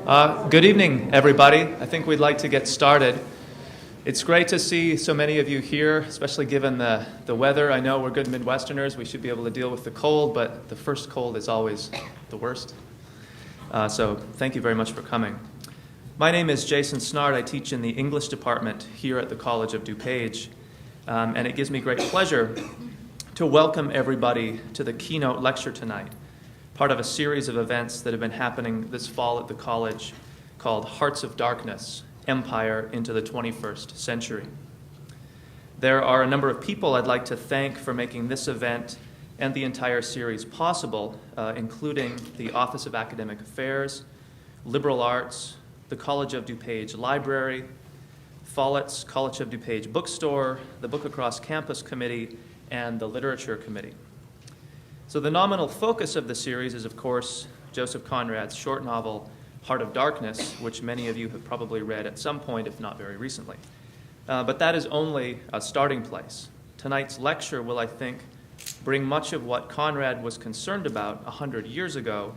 Good evening, everybody. I think we'd like to get started. It's great to see so many of you here, especially given the weather. I know we're good Midwesterners. We should be able to deal with the cold, but the first cold is always the worst. So thank you very much for coming. My name is Jason Snard. I teach in the English department here at the College of DuPage, and it gives me great pleasure to welcome everybody to the keynote lecture tonight, part of a series of events that have been happening this fall at the college called Hearts of Darkness, Empire into the 21st Century. There are a number of people I'd like to thank for making this event and the entire series possible, including the Office of Academic Affairs, Liberal Arts, the College of DuPage Library, Follett's College of DuPage Bookstore, the Book Across Campus Committee, and the Literature Committee. So the nominal focus of the series is, of course, Joseph Conrad's short novel, Heart of Darkness, which many of you have probably read at some point, if not very recently. But that is only a starting place. Tonight's lecture will, I think, bring much of what Conrad was concerned about 100 years ago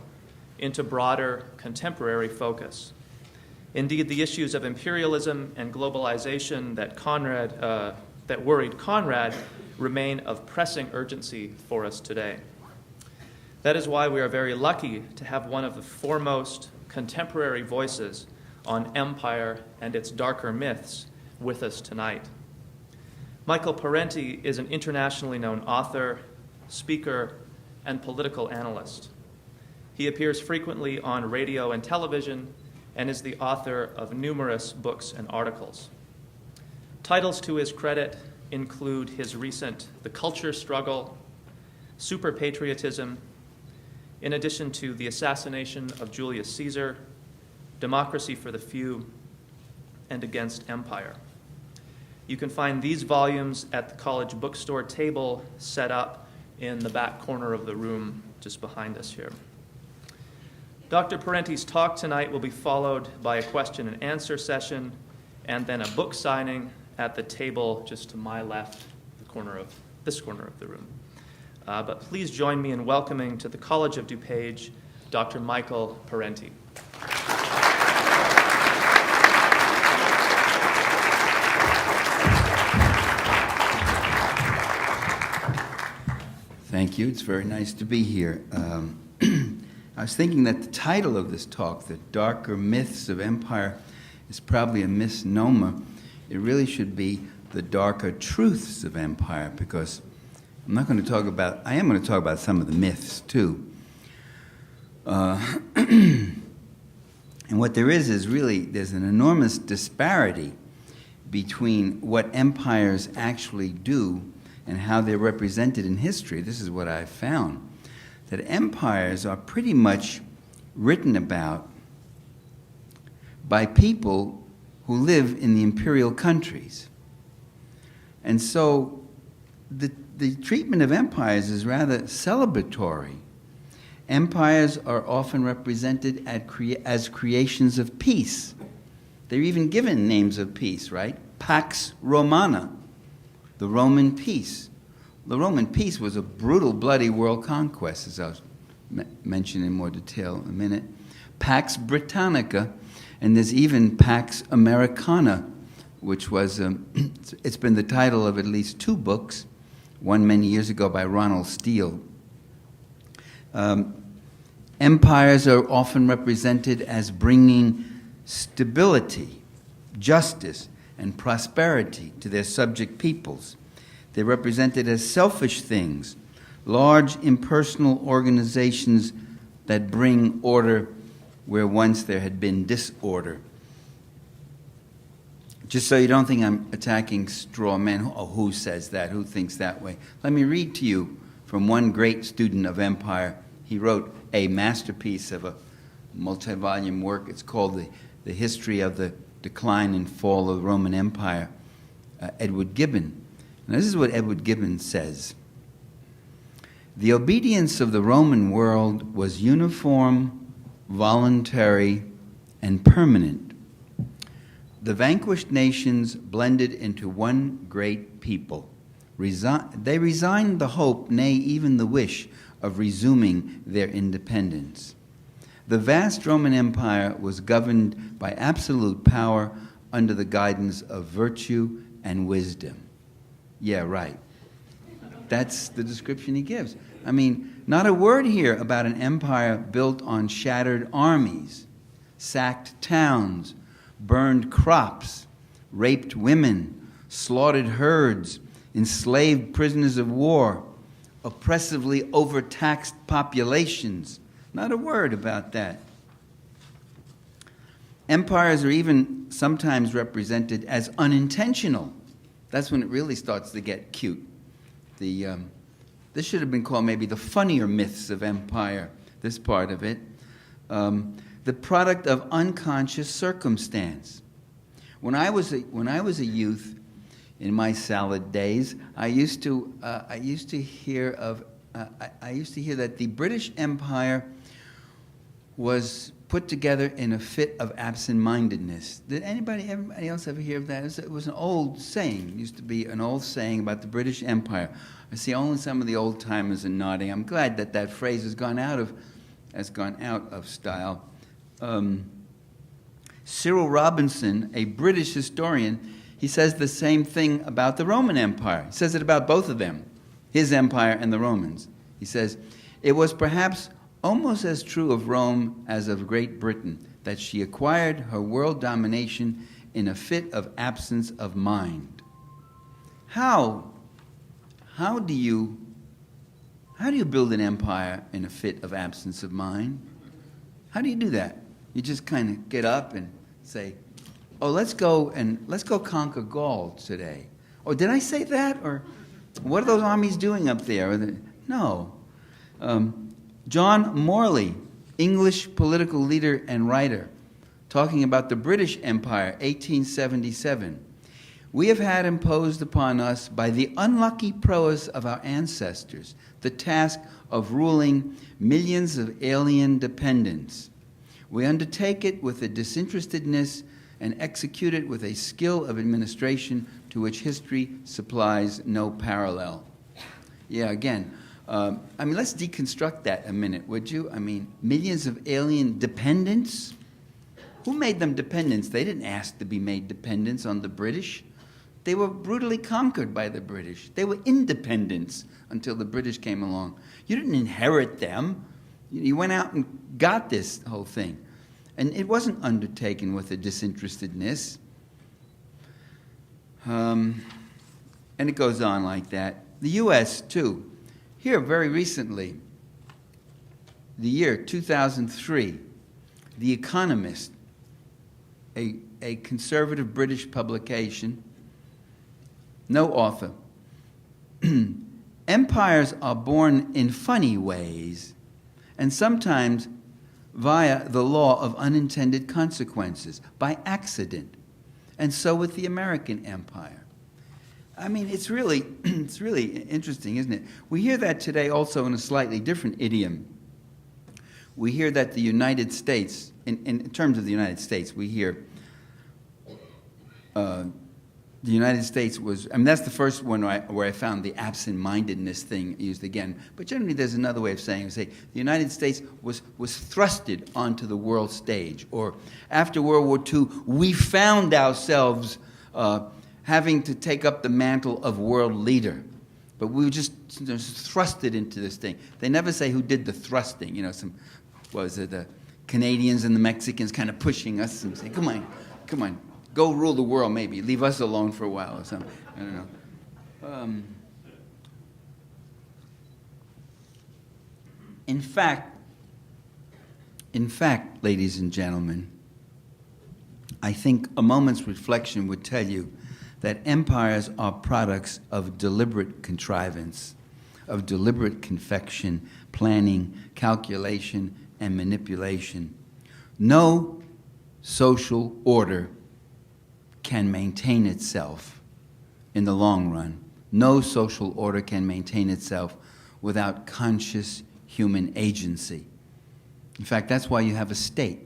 into broader contemporary focus. Indeed, the issues of imperialism and globalization that worried Conrad remain of pressing urgency for us today. That is why we are very lucky to have one of the foremost contemporary voices on empire and its darker myths with us tonight. Michael Parenti is an internationally known author, speaker, and political analyst. He appears frequently on radio and television and is the author of numerous books and articles. Titles to his credit include his recent The Culture Struggle, Super Patriotism, in addition to The Assassination of Julius Caesar, Democracy for the Few, and Against Empire. You can find these volumes at the college bookstore table set up in the back corner of the room just behind us here. Dr. Parenti's talk tonight will be followed by a question and answer session and then a book signing at the table just to my left, this corner of the room. But please join me in welcoming to the College of DuPage, Dr. Michael Parenti. Thank you. It's very nice to be here. I was thinking that the title of this talk, The Darker Myths of Empire, is probably a misnomer. It really should be The Darker Truths of Empire, because I am going to talk about some of the myths, too. And what there is really, there's an enormous disparity between what empires actually do and how they're represented in history. This is what I've found, that empires are pretty much written about by people who live in the imperial countries. And so the treatment of empires is rather celebratory. Empires are often represented as creations of peace. They're even given names of peace, right? Pax Romana, the Roman peace. The Roman peace was a brutal, bloody world conquest, as I'll mention in more detail in a minute. Pax Britannica, and there's even Pax Americana, which was, it's been the title of at least two books, one many years ago by Ronald Steele. Empires are often represented as bringing stability, justice, and prosperity to their subject peoples. They're represented as selfish things, large impersonal organizations that bring order where once there had been disorder. Just so you don't think I'm attacking straw men, oh, who says that, who thinks that way? Let me read to you from one great student of empire. He wrote a masterpiece of a multi-volume work. It's called The History of the Decline and Fall of the Roman Empire, Edward Gibbon. And this is what Edward Gibbon says. The obedience of the Roman world was uniform, voluntary, and permanent. The vanquished nations blended into one great people. They resigned the hope, nay, even the wish, of resuming their independence. The vast Roman Empire was governed by absolute power under the guidance of virtue and wisdom. Yeah, right. That's the description he gives. I mean, not a word here about an empire built on shattered armies, sacked towns, burned crops, raped women, slaughtered herds, enslaved prisoners of war, oppressively overtaxed populations. Not a word about that. Empires are even sometimes represented as unintentional. That's when it really starts to get cute. This should have been called maybe the funnier myths of empire, this part of it. The product of unconscious circumstance. When I was a youth, in my salad days, I used to hear that the British Empire was put together in a fit of absent-mindedness. Did everybody else ever hear of that? It was an old saying. It used to be an old saying about the British Empire. I see only some of the old-timers are nodding. I'm glad that that phrase has gone out of style. Cyril Robinson, a British historian, he says the same thing about the Roman Empire. He says it about both of them, his empire and the Romans. He says, it was perhaps almost as true of Rome as of Great Britain, that she acquired her world domination in a fit of absence of mind. How do you build an empire in a fit of absence of mind? How do you do that? You just kind of get up and say, oh, let's go conquer Gaul today. Oh, did I say that? Or what are those armies doing up there? No. John Morley, English political leader and writer, talking about the British Empire, 1877. We have had imposed upon us by the unlucky prowess of our ancestors the task of ruling millions of alien dependents. We undertake it with a disinterestedness and execute it with a skill of administration to which history supplies no parallel. Yeah, again, let's deconstruct that a minute, would you? I mean, millions of alien dependents? Who made them dependents? They didn't ask to be made dependents on the British. They were brutally conquered by the British. They were independents until the British came along. You didn't inherit them. You went out and got this whole thing. And it wasn't undertaken with a disinterestedness. And it goes on like that. The U.S., too. Here, very recently, the year 2003, The Economist, a conservative British publication, no author. Empires are born in funny ways, and sometimes via the law of unintended consequences, by accident. And so with the American Empire. I mean, it's really interesting, isn't it? We hear that today also in a slightly different idiom. We hear that the United States, in terms of the United States, we hear the United States was, that's the first one where I found the absent-mindedness thing used again. But generally there's another way of saying it. Say, the United States was thrusted onto the world stage. Or after World War II, we found ourselves having to take up the mantle of world leader. But we were just thrusted into this thing. They never say who did the thrusting. The Canadians and the Mexicans kind of pushing us and say, come on. Go rule the world, maybe. Leave us alone for a while or something. I don't know. In fact, ladies and gentlemen, I think a moment's reflection would tell you that empires are products of deliberate contrivance, of deliberate confection, planning, calculation, and manipulation. No social order can maintain itself in the long run. No social order can maintain itself without conscious human agency. In fact, that's why you have a state.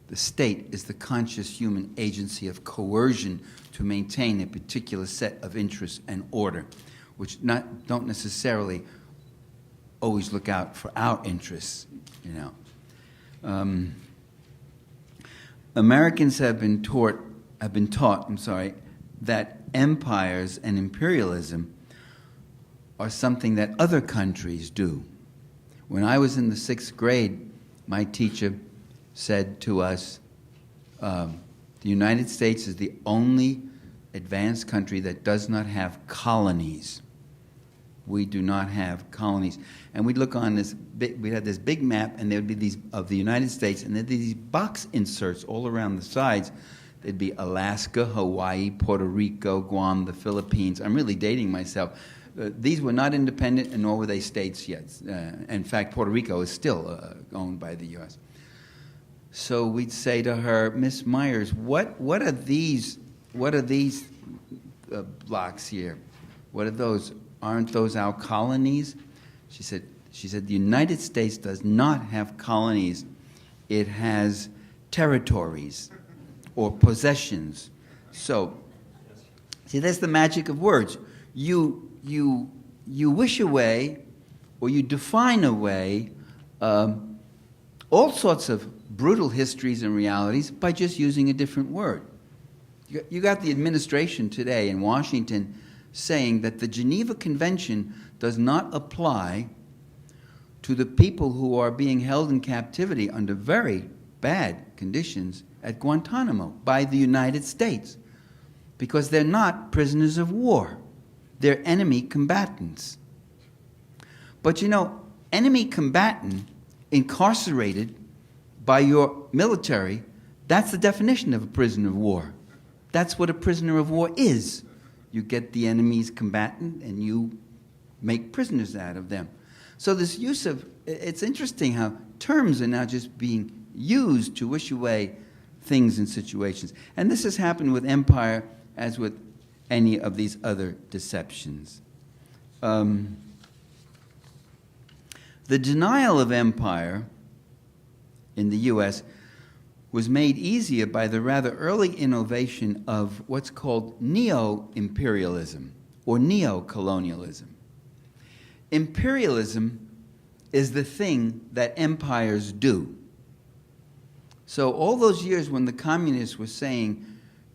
The state is the conscious human agency of coercion to maintain a particular set of interests and order, which don't necessarily always look out for our interests, Americans have been taught, that empires and imperialism are something that other countries do. When I was in the 6th grade, my teacher said to us, the United States is the only advanced country that does not have colonies. We do not have colonies. And we'd look on this big, we'd have this big map, and there would be these of the United States, and there'd be these box inserts all around the sides. There'd be Alaska, Hawaii, Puerto Rico, Guam, the Philippines. I'm really dating myself. These were not independent, and nor were they states yet. In fact, Puerto Rico is still owned by the U.S. So we'd say to her, Miss Myers, what are these blocks here? What are those? Aren't those our colonies? She said, the United States does not have colonies. It has territories or possessions. So, see, that's the magic of words. You wish away, or you define away all sorts of brutal histories and realities by just using a different word. You got the administration today in Washington saying that the Geneva Convention does not apply to the people who are being held in captivity under very bad conditions at Guantanamo by the United States, because they're not prisoners of war. They're enemy combatants. But you know, enemy combatant incarcerated by your military, that's the definition of a prisoner of war. That's what a prisoner of war is. You get the enemy's combatant and you make prisoners out of them. So this use of, it's interesting how terms are now just being used to wish away things and situations. And this has happened with empire as with any of these other deceptions. The denial of empire in the U.S. was made easier by the rather early innovation of what's called neo-imperialism or neo-colonialism. Imperialism is the thing that empires do. So all those years when the communists were saying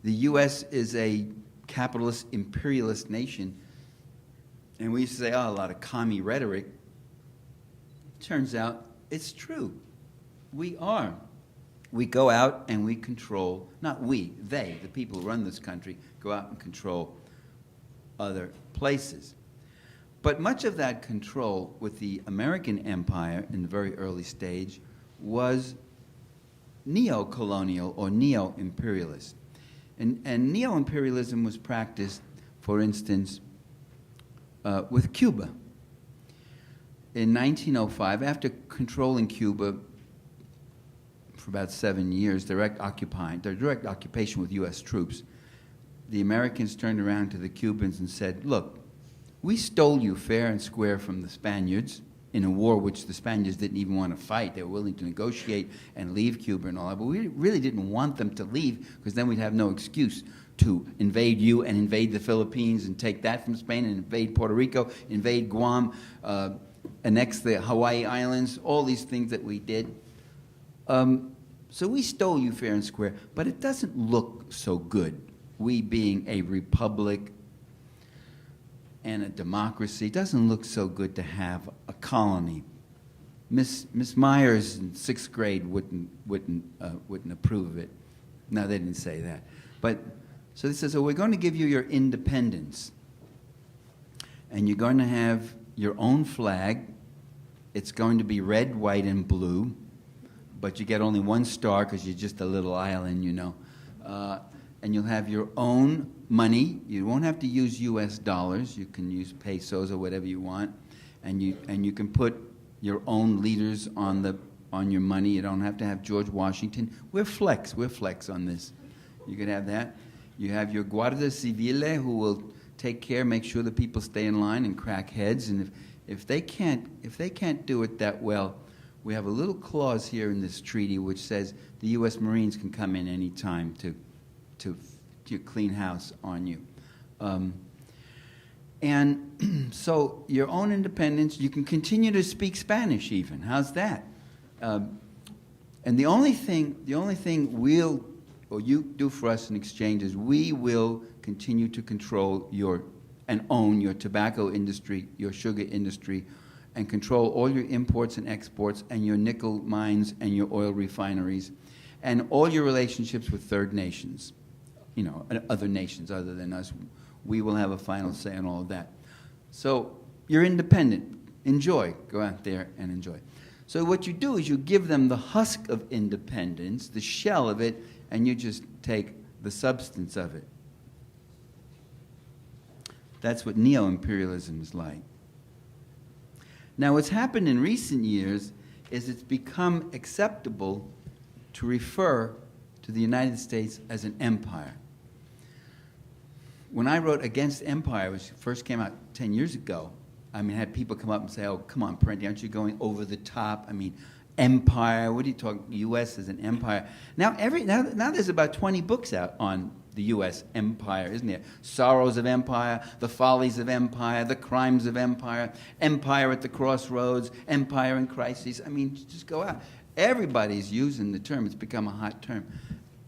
the U.S. is a capitalist imperialist nation, and we used to say, oh, a lot of commie rhetoric, turns out it's true. We are. We go out and we control, not we, they, the people who run this country, go out and control other places. But much of that control with the American empire in the very early stage was neo-colonial or neo-imperialist. And neo-imperialism was practiced, for instance, with Cuba. In 1905, after controlling Cuba for about 7 years, direct occupation with U.S. troops, the Americans turned around to the Cubans and said, look, we stole you fair and square from the Spaniards in a war which the Spaniards didn't even want to fight. They were willing to negotiate and leave Cuba and all that, but we really didn't want them to leave because then we'd have no excuse to invade you and invade the Philippines and take that from Spain and invade Puerto Rico, invade Guam, annex the Hawaii Islands, all these things that we did. So we stole you fair and square, but it doesn't look so good, we being a republic and a democracy. It doesn't look so good to have a colony. Miss Myers in 6th grade wouldn't approve of it. No, they didn't say that. But so they said, so we're going to give you your independence, and you're going to have your own flag. It's going to be red, white, and blue, but you get only one star because you're just a little island, you know. And you'll have your own money. You won't have to use U.S. dollars. You can use pesos or whatever you want, and you can put your own leaders on your money. You don't have to have George Washington. We're flex on this. You could have that. You have your Guardia Civile who will take care, make sure the people stay in line and crack heads. And if they can't do it that well, we have a little clause here in this treaty which says the U.S. Marines can come in any time to clean house on you. And so your own independence, you can continue to speak Spanish even. How's that? And the only thing we'll, or you do for us in exchange is we will continue to control and own your tobacco industry, your sugar industry, and control all your imports and exports and your nickel mines and your oil refineries and all your relationships with third nations, other nations other than us. We will have a final say on all of that. So you're independent. Enjoy. Go out there and enjoy. So what you do is you give them the husk of independence, the shell of it, and you just take the substance of it. That's what neo-imperialism is like. Now, what's happened in recent years is it's become acceptable to refer to the United States as an empire. When I wrote Against Empire, which first came out 10 years ago, I had people come up and say, oh, come on, Parenti, aren't you going over the top? Empire, what are you talking, U.S. as an empire? Now there's about 20 books out on the U.S. empire, isn't there? Sorrows of Empire, The Follies of Empire, The Crimes of Empire, Empire at the Crossroads, Empire in Crises. Just go out. Everybody's using the term. It's become a hot term.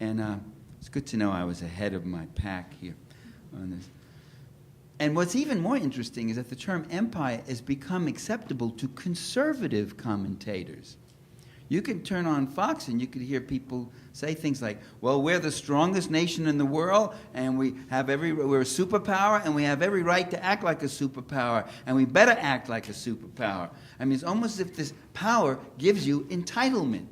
And it's good to know I was ahead of my pack here on this. And what's even more interesting is that the term empire has become acceptable to conservative commentators. You can turn on Fox and you could hear people say things like, well, we're the strongest nation in the world, and we're a superpower, and we have every right to act like a superpower, and we better act like a superpower. It's almost as if this power gives you entitlement.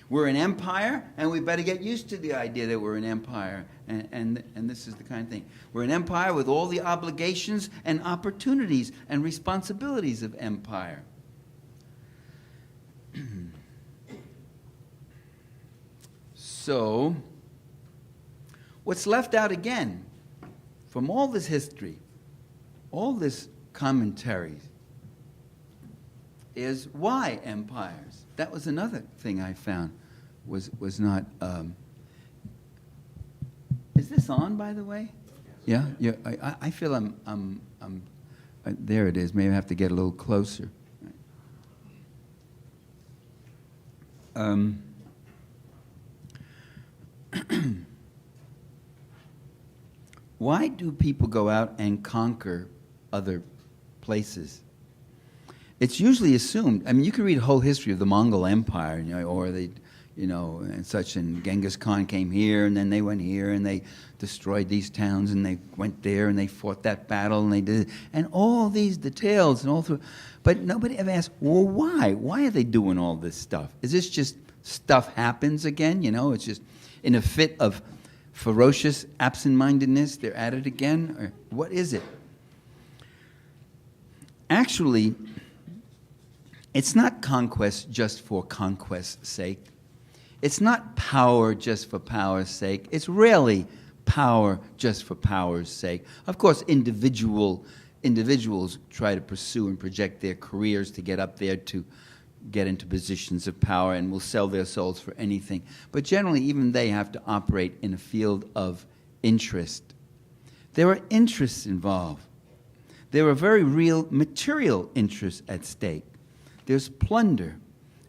We're an empire, and we better get used to the idea that we're an empire. And this is the kind of thing. We're an empire with all the obligations and opportunities and responsibilities of empire. So, what's left out again from all this history, all this commentary, is why empires? That was another thing I found was not. Is this on, by the way? Yeah. I feel I'm there. It is. Maybe I have to get a little closer. Why do people go out and conquer other places? It's usually assumed. You can read a whole history of the Mongol Empire, or they, and such. And Genghis Khan came here, and then they went here, and they destroyed these towns, and they went there, and they fought that battle, and they did, and all these details, and all through. But nobody ever asked, well, why? Why are they doing all this stuff? Is this just stuff happens again? It's just in a fit of ferocious absent-mindedness, they're at it again? Or what is it? Actually, it's not conquest just for conquest's sake. It's not power just for power's sake. It's rarely power just for power's sake. Of course, individuals try to pursue and project their careers to get up there, to get into positions of power, and will sell their souls for anything. But generally, even they have to operate in a field of interest. There are interests involved. There are very real material interests at stake. There's plunder,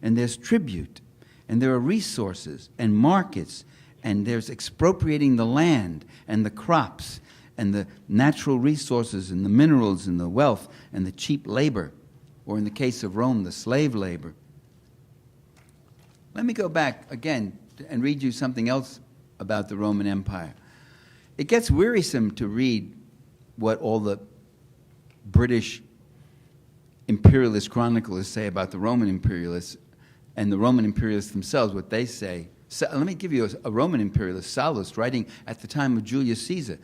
and there's tribute, and there are resources and markets, and there's expropriating the land and the crops and the natural resources and the minerals and the wealth and the cheap labor, or in the case of Rome, the slave labor. Let me go back again and read you something else about the Roman Empire. It gets wearisome to read what all the British imperialist chroniclers say about the Roman imperialists, and the Roman imperialists themselves, what they say. So, let me give you a Roman imperialist, Sallust, writing at the time of Julius Caesar.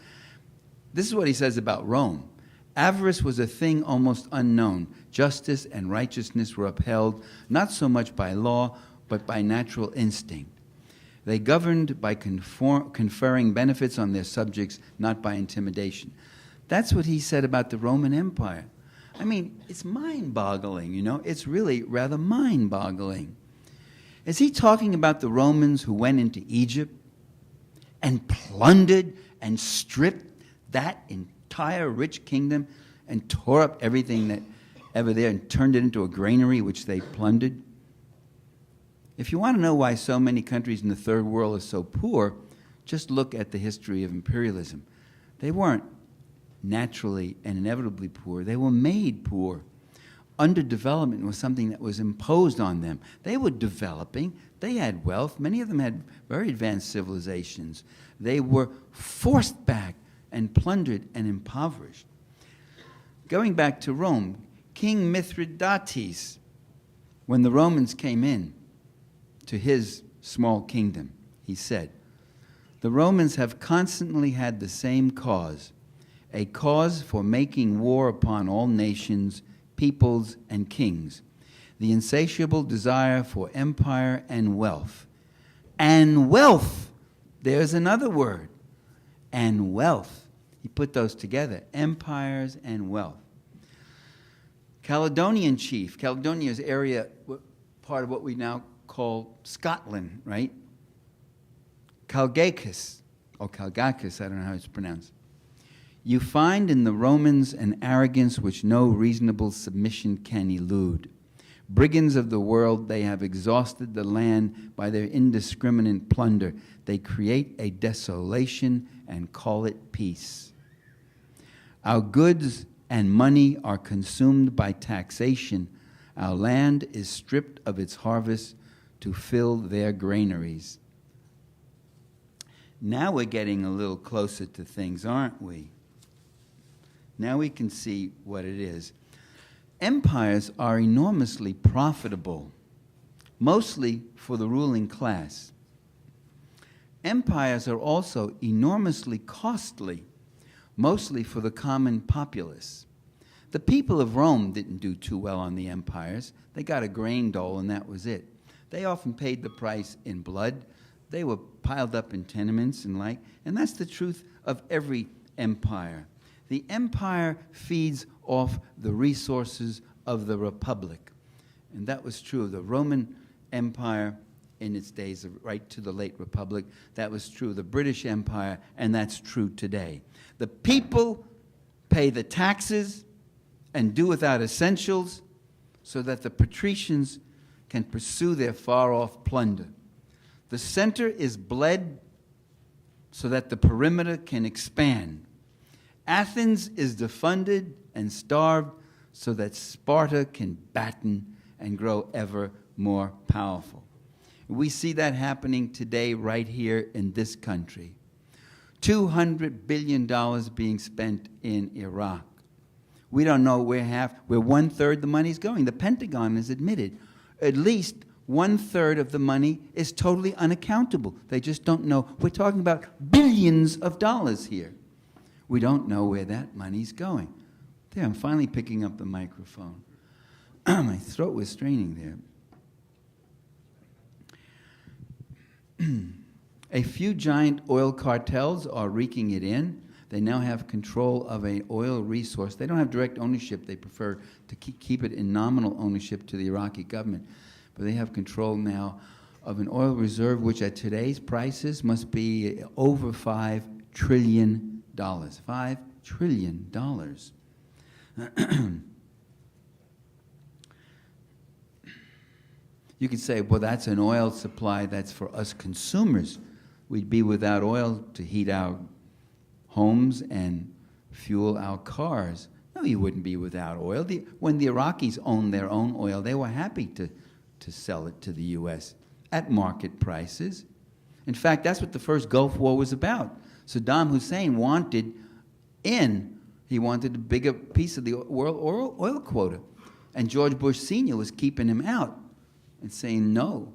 This is what he says about Rome. Avarice was a thing almost unknown. Justice and righteousness were upheld, not so much by law, but by natural instinct. They governed by conferring benefits on their subjects, not by intimidation. That's what he said about the Roman Empire. It's mind-boggling, It's really rather mind-boggling. Is he talking about the Romans who went into Egypt and plundered and stripped that entire rich kingdom and tore up everything that ever there and turned it into a granary which they plundered? If you want to know why so many countries in the third world are so poor, just look at the history of imperialism. They weren't naturally and inevitably poor. They were made poor. Underdevelopment was something that was imposed on them. They were developing. They had wealth. Many of them had very advanced civilizations. They were forced back and plundered and impoverished. Going back to Rome, King Mithridates, when the Romans came in to his small kingdom, he said, "The Romans have constantly had the same cause, a cause for making war upon all nations, peoples, and kings, the insatiable desire for empire and wealth." And wealth, there's another word, and wealth. He put those together, empires and wealth. Caledonian chief, Caledonia's area, part of what we now call Scotland, right? Calgacus, or Calgacus, I don't know how it's pronounced. "You find in the Romans an arrogance which no reasonable submission can elude. Brigands of the world, they have exhausted the land by their indiscriminate plunder. They create a desolation and call it peace. Our goods and money are consumed by taxation. Our land is stripped of its harvest to fill their granaries." Now we're getting a little closer to things, aren't we? Now we can see what it is. Empires are enormously profitable, mostly for the ruling class. Empires are also enormously costly, mostly for the common populace. The people of Rome didn't do too well on the empires. They got a grain dole and that was it. They often paid the price in blood. They were piled up in tenements and that's the truth of every empire. The empire feeds off the resources of the republic. And that was true of the Roman Empire in its days, right to the late republic. That was true of the British Empire, and that's true today. The people pay the taxes and do without essentials so that the patricians can pursue their far-off plunder. The center is bled so that the perimeter can expand. Athens is defunded and starved so that Sparta can batten and grow ever more powerful. We see that happening today right here in this country. $200 billion being spent in Iraq. We don't know where one-third the money's going. The Pentagon has admitted at least one-third of the money is totally unaccountable. They just don't know. We're talking about billions of dollars here. We don't know where that money's going. There, I'm finally picking up the microphone. My throat was straining there. A few giant oil cartels are reeking it in. They now have control of an oil resource. They don't have direct ownership. They prefer to keep it in nominal ownership to the Iraqi government. But they have control now of an oil reserve which at today's prices must be over $5 trillion. $5 trillion. You could say, well, that's an oil supply that's for us consumers. We'd be without oil to heat our homes and fuel our cars. No, you wouldn't be without oil. When the Iraqis owned their own oil, they were happy to sell it to the U.S. at market prices. In fact, that's what the first Gulf War was about. Saddam Hussein wanted he wanted a bigger piece of the world oil quota. And George Bush Sr. was keeping him out and saying, no,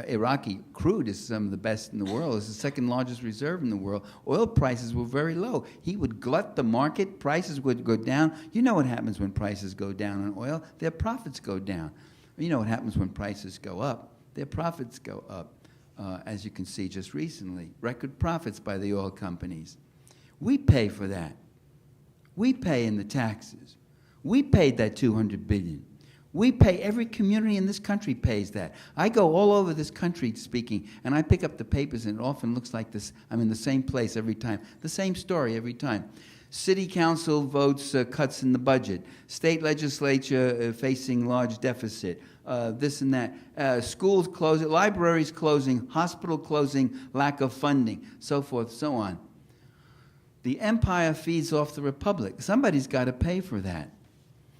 Iraqi crude is some of the best in the world. It's the second largest reserve in the world. Oil prices were very low. He would glut the market. Prices would go down. You know what happens when prices go down on oil? Their profits go down. You know what happens when prices go up? Their profits go up. As you can see just recently, record profits by the oil companies. We pay for that. We pay in the taxes. We paid that $200 billion. We pay, every community in this country pays that. I go all over this country speaking, and I pick up the papers, and it often looks like this. I'm in the same place every time, the same story every time. City council votes cuts in the budget. State legislature facing large deficit. This and that. Schools closing, libraries closing, hospital closing, lack of funding, so forth, so on. The empire feeds off the republic. Somebody's got to pay for that.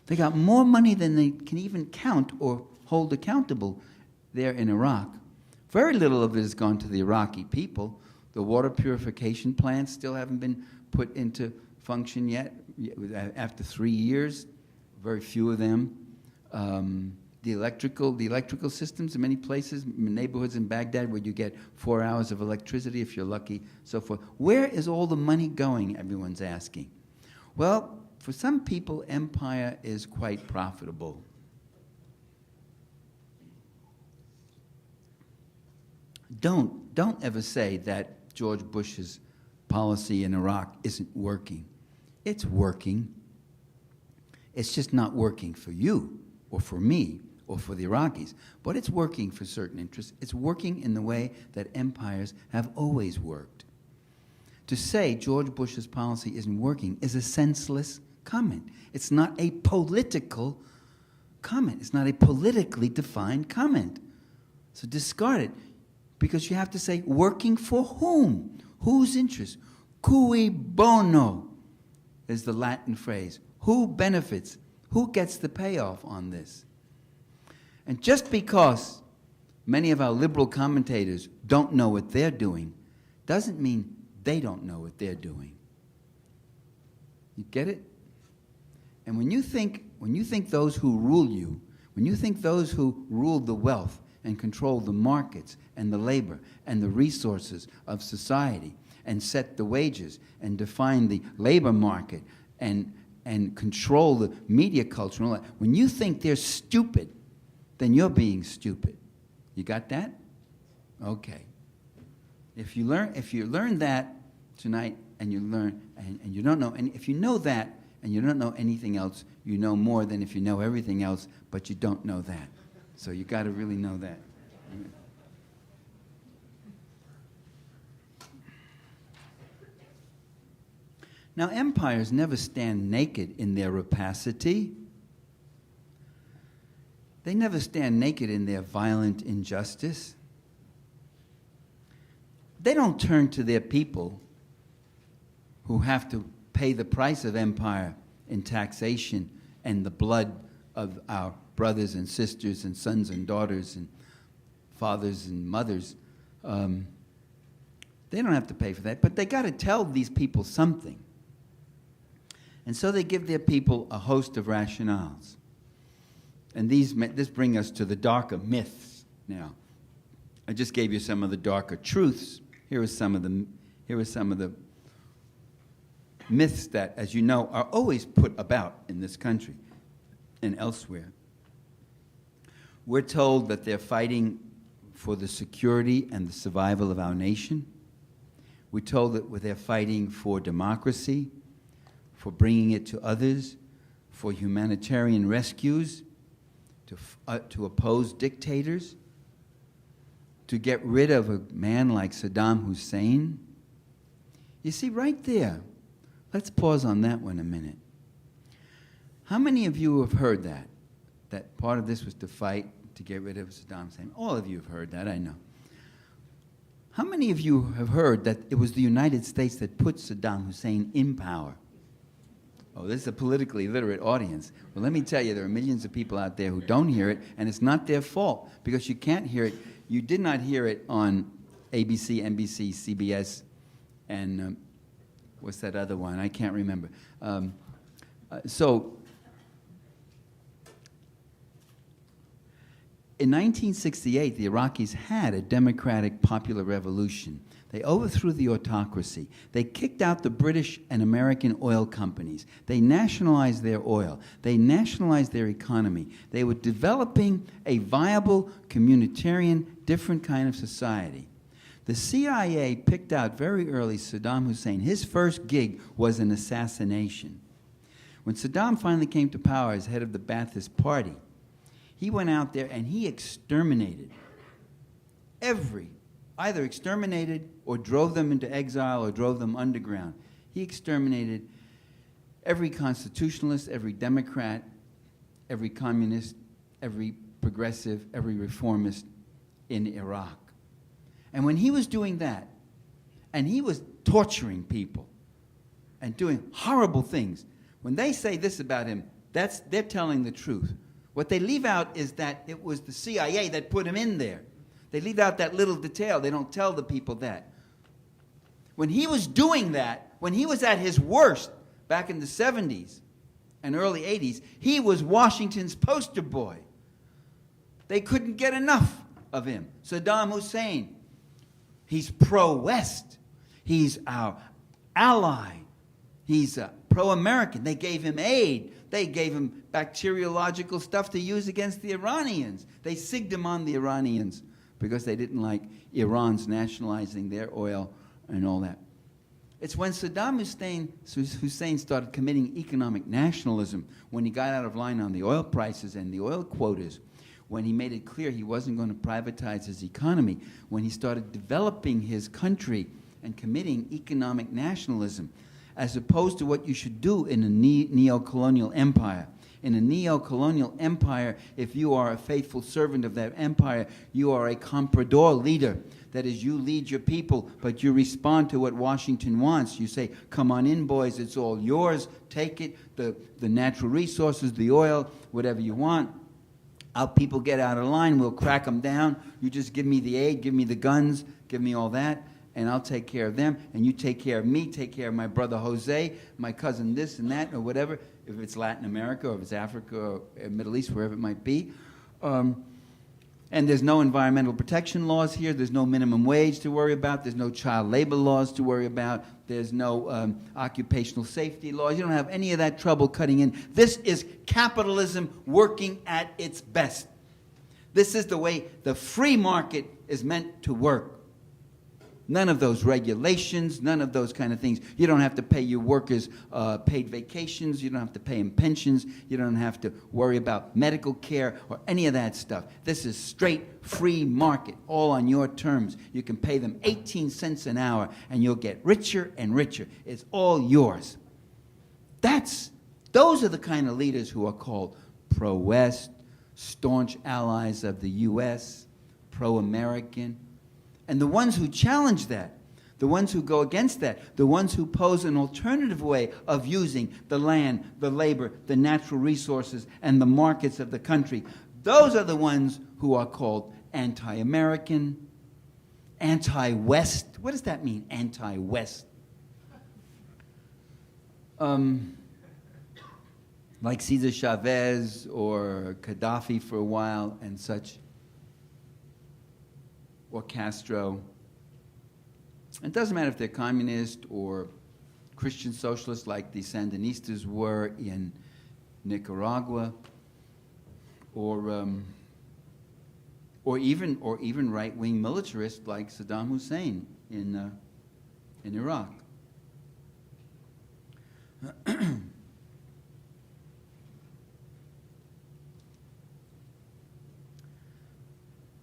They got more money than they can even count or hold accountable there in Iraq. Very little of it has gone to the Iraqi people. The water purification plants still haven't been put into function yet. After 3 years, very few of them. The electrical systems in many places, neighborhoods in Baghdad where you get 4 hours of electricity if you're lucky, so forth. Where is all the money going, everyone's asking? Well, for some people, empire is quite profitable. Don't ever say that George Bush's policy in Iraq isn't working. It's working. It's just not working for you or for me or for the Iraqis, but it's working for certain interests. It's working in the way that empires have always worked. To say George Bush's policy isn't working is a senseless comment. It's not a political comment. It's not a politically defined comment. So discard it, because you have to say, working for whom? Whose interest? Cui bono is the Latin phrase. Who benefits? Who gets the payoff on this? And just because many of our liberal commentators don't know what they're doing doesn't mean they don't know what they're doing. You get it? And when you think those who rule you, when you think those who rule the wealth and control the markets and the labor and the resources of society and set the wages and define the labor market and control the media culture and all that, when you think they're stupid, then you're being stupid. You got that? Okay. If you learn that tonight and you learn and you don't know, and if you know that and you don't know anything else, you know more than if you know everything else, but you don't know that. So you got to really know that. Now, empires never stand naked in their rapacity. They never stand naked in their violent injustice. They don't turn to their people who have to pay the price of empire in taxation and the blood of our brothers and sisters and sons and daughters and fathers and mothers. They don't have to pay for that, but they got to tell these people something. And so they give their people a host of rationales. And this brings us to the darker myths now. I just gave you some of the darker truths. Here are some of the myths that, as you know, are always put about in this country and elsewhere. We're told that they're fighting for the security and the survival of our nation. We're told that they're fighting for democracy, for bringing it to others, for humanitarian rescues, to oppose dictators, to get rid of a man like Saddam Hussein. You see, right there, let's pause on that one a minute. How many of you have heard that part of this was to fight to get rid of Saddam Hussein? All of you have heard that, I know. How many of you have heard that it was the United States that put Saddam Hussein in power? Oh, this is a politically literate audience. Well, let me tell you, there are millions of people out there who don't hear it, and it's not their fault, because you can't hear it. You did not hear it on ABC, NBC, CBS, and what's that other one? I can't remember. So, in 1968, the Iraqis had a democratic popular revolution. They overthrew the autocracy. They kicked out the British and American oil companies. They nationalized their oil. They nationalized their economy. They were developing a viable, communitarian, different kind of society. The CIA picked out very early Saddam Hussein. His first gig was an assassination. When Saddam finally came to power as head of the Ba'athist Party, he went out there and he exterminated either exterminated or drove them into exile or drove them underground. He exterminated every constitutionalist, every Democrat, every communist, every progressive, every reformist in Iraq. And when he was doing that, and he was torturing people and doing horrible things, when they say this about him, they're telling the truth. What they leave out is that it was the CIA that put him in there. They leave out that little detail. They don't tell the people that. When he was doing that, when he was at his worst back in the 70s and early 80s, he was Washington's poster boy. They couldn't get enough of him. Saddam Hussein, he's pro-West. He's our ally. He's pro-American. They gave him aid. They gave him bacteriological stuff to use against the Iranians. They sigged him on the Iranians because they didn't like Iran's nationalizing their oil and all that. It's when Saddam Hussein started committing economic nationalism, when he got out of line on the oil prices and the oil quotas, when he made it clear he wasn't going to privatize his economy, when he started developing his country and committing economic nationalism, as opposed to what you should do in a neo-colonial empire. In a neo-colonial empire, if you are a faithful servant of that empire, you are a comprador leader. That is, you lead your people, but you respond to what Washington wants. You say, come on in, boys, it's all yours. Take it, the natural resources, the oil, whatever you want. Our people get out of line, we'll crack them down. You just give me the aid, give me the guns, give me all that, and I'll take care of them. And you take care of me, take care of my brother Jose, my cousin this and that, or whatever, if it's Latin America, or if it's Africa, or Middle East, wherever it might be. And there's no environmental protection laws here. There's no minimum wage to worry about. There's no child labor laws to worry about. There's no occupational safety laws. You don't have any of that trouble cutting in. This is capitalism working at its best. This is the way the free market is meant to work. None of those regulations, none of those kind of things. You don't have to pay your workers paid vacations. You don't have to pay them pensions. You don't have to worry about medical care or any of that stuff. This is straight free market, all on your terms. You can pay them 18 cents an hour and you'll get richer and richer. It's all yours. Those are the kind of leaders who are called pro-West, staunch allies of the U.S., pro-American. And the ones who challenge that, the ones who go against that, the ones who pose an alternative way of using the land, the labor, the natural resources, and the markets of the country, those are the ones who are called anti-American, anti-West. What does that mean, anti-West? Like Cesar Chavez or Gaddafi for a while and such. Or Castro. It doesn't matter if they're communist or Christian socialists like the Sandinistas were in Nicaragua, or even right-wing militarists like Saddam Hussein in Iraq.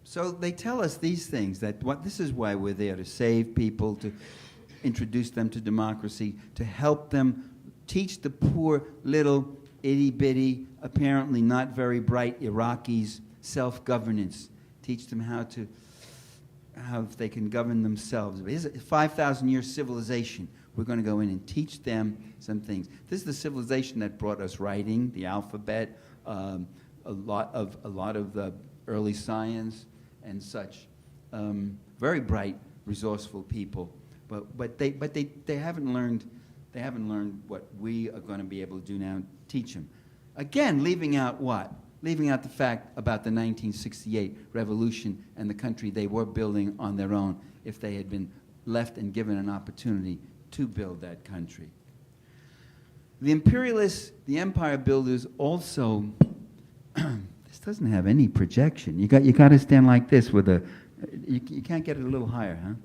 So they tell us these things, that this is why we're there, to save people, to introduce them to democracy, to help them teach the poor little itty-bitty, apparently not very bright Iraqis self-governance, teach them how they can govern themselves. It's a 5,000-year civilization. We're going to go in and teach them some things. This is the civilization that brought us writing, the alphabet, a lot of the early science, and such. Very bright, resourceful people, but they haven't learned what we are going to be able to do now. Teach them. Again, leaving out what? Leaving out the fact about the 1968 revolution and the country they were building on their own if they had been left and given an opportunity to build that country. The imperialists, the empire builders also. This doesn't have any projection. You got to stand like this with a. You can't get it a little higher, huh?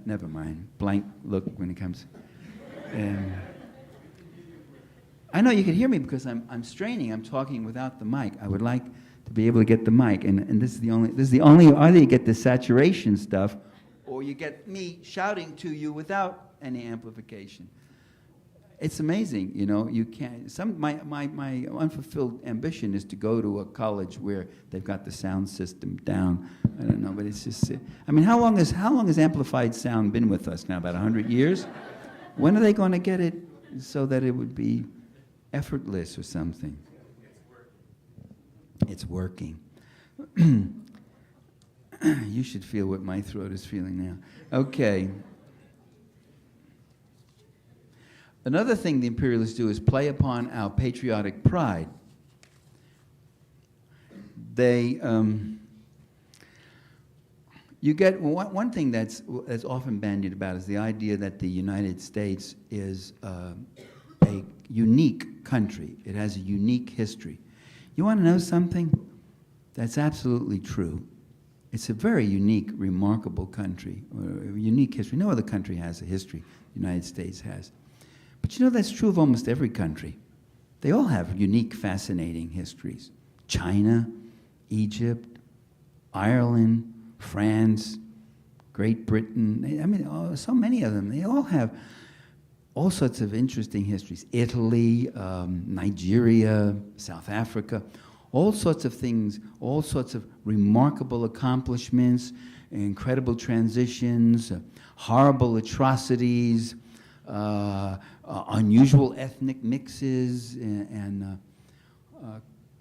Never mind. Blank look when it comes. I know you can hear me because I'm straining. I'm talking without the mic. I would like to be able to get the mic, and this is the only. Either you get the saturation stuff, or you get me shouting to you without any amplification. It's amazing, you know. You can't. My unfulfilled ambition is to go to a college where they've got the sound system down. I don't know, but it's just. I mean, how long has amplified sound been with us now? About 100 years. When are they going to get it so that it would be effortless or something? It's working. You should feel what my throat is feeling now. Okay. Another thing the imperialists do is play upon our patriotic pride. They, you get one thing that's often bandied about is the idea that the United States is a unique country. It has a unique history. You want to know something? That's absolutely true. It's a very unique, remarkable country, or a unique history. No other country has a history the United States has. But you know, that's true of almost every country. They all have unique, fascinating histories. China, Egypt, Ireland, France, Great Britain. I mean, so many of them. They all have all sorts of interesting histories. Italy, Nigeria, South Africa, all sorts of things, all sorts of remarkable accomplishments, incredible transitions, horrible atrocities, unusual ethnic mixes, and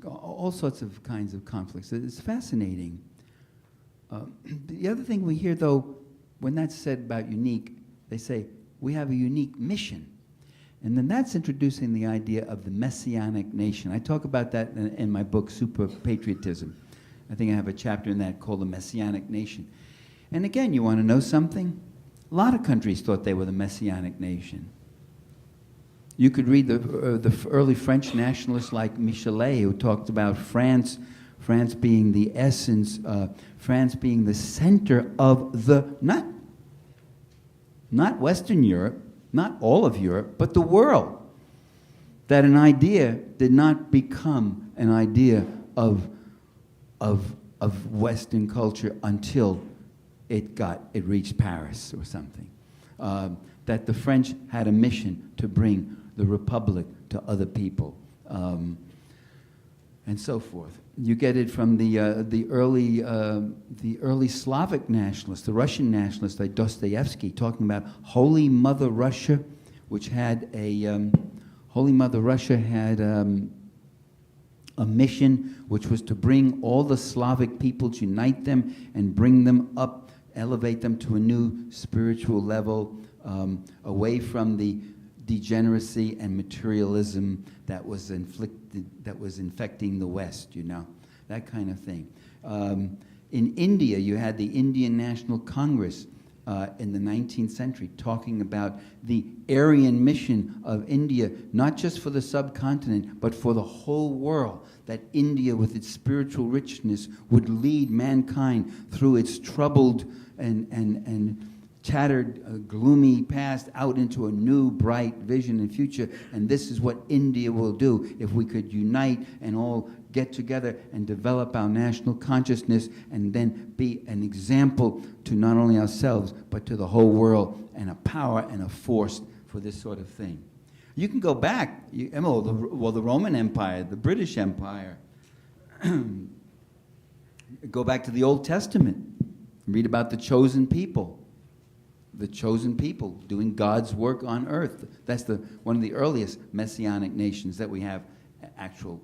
all sorts of kinds of conflicts. It's fascinating. The other thing we hear, though, when that's said about unique, they say, we have a unique mission. And then that's introducing the idea of the messianic nation. I talk about that in my book, Super Patriotism. I think I have a chapter in that called The Messianic Nation. And again, you want to know something? A lot of countries thought they were the messianic nation. You could read the early French nationalists like Michelet, who talked about France being the essence, France being the center of the, not Western Europe, not all of Europe, but the world. That an idea did not become an idea of Western culture until it reached Paris or something. That the French had a mission to bring the Republic to other people, and so forth. You get it from the early Slavic nationalists, the Russian nationalists like Dostoevsky, talking about Holy Mother Russia, which had a mission which was to bring all the Slavic peoples, unite them, and bring them up, elevate them to a new spiritual level, away from the degeneracy and materialism that was infecting the West, you know, that kind of thing. In India, you had the Indian National Congress in the 19th century talking about the Aryan mission of India, not just for the subcontinent, but for the whole world, that India, with its spiritual richness, would lead mankind through its troubled and tattered, gloomy past out into a new, bright vision and future. And this is what India will do if we could unite and all get together and develop our national consciousness and then be an example to not only ourselves, but to the whole world, and a power and a force for this sort of thing. You can go back, the Roman Empire, the British Empire. Go back to the Old Testament. Read about the chosen people. The chosen people doing God's work on earth. That's one of the earliest messianic nations that we have actual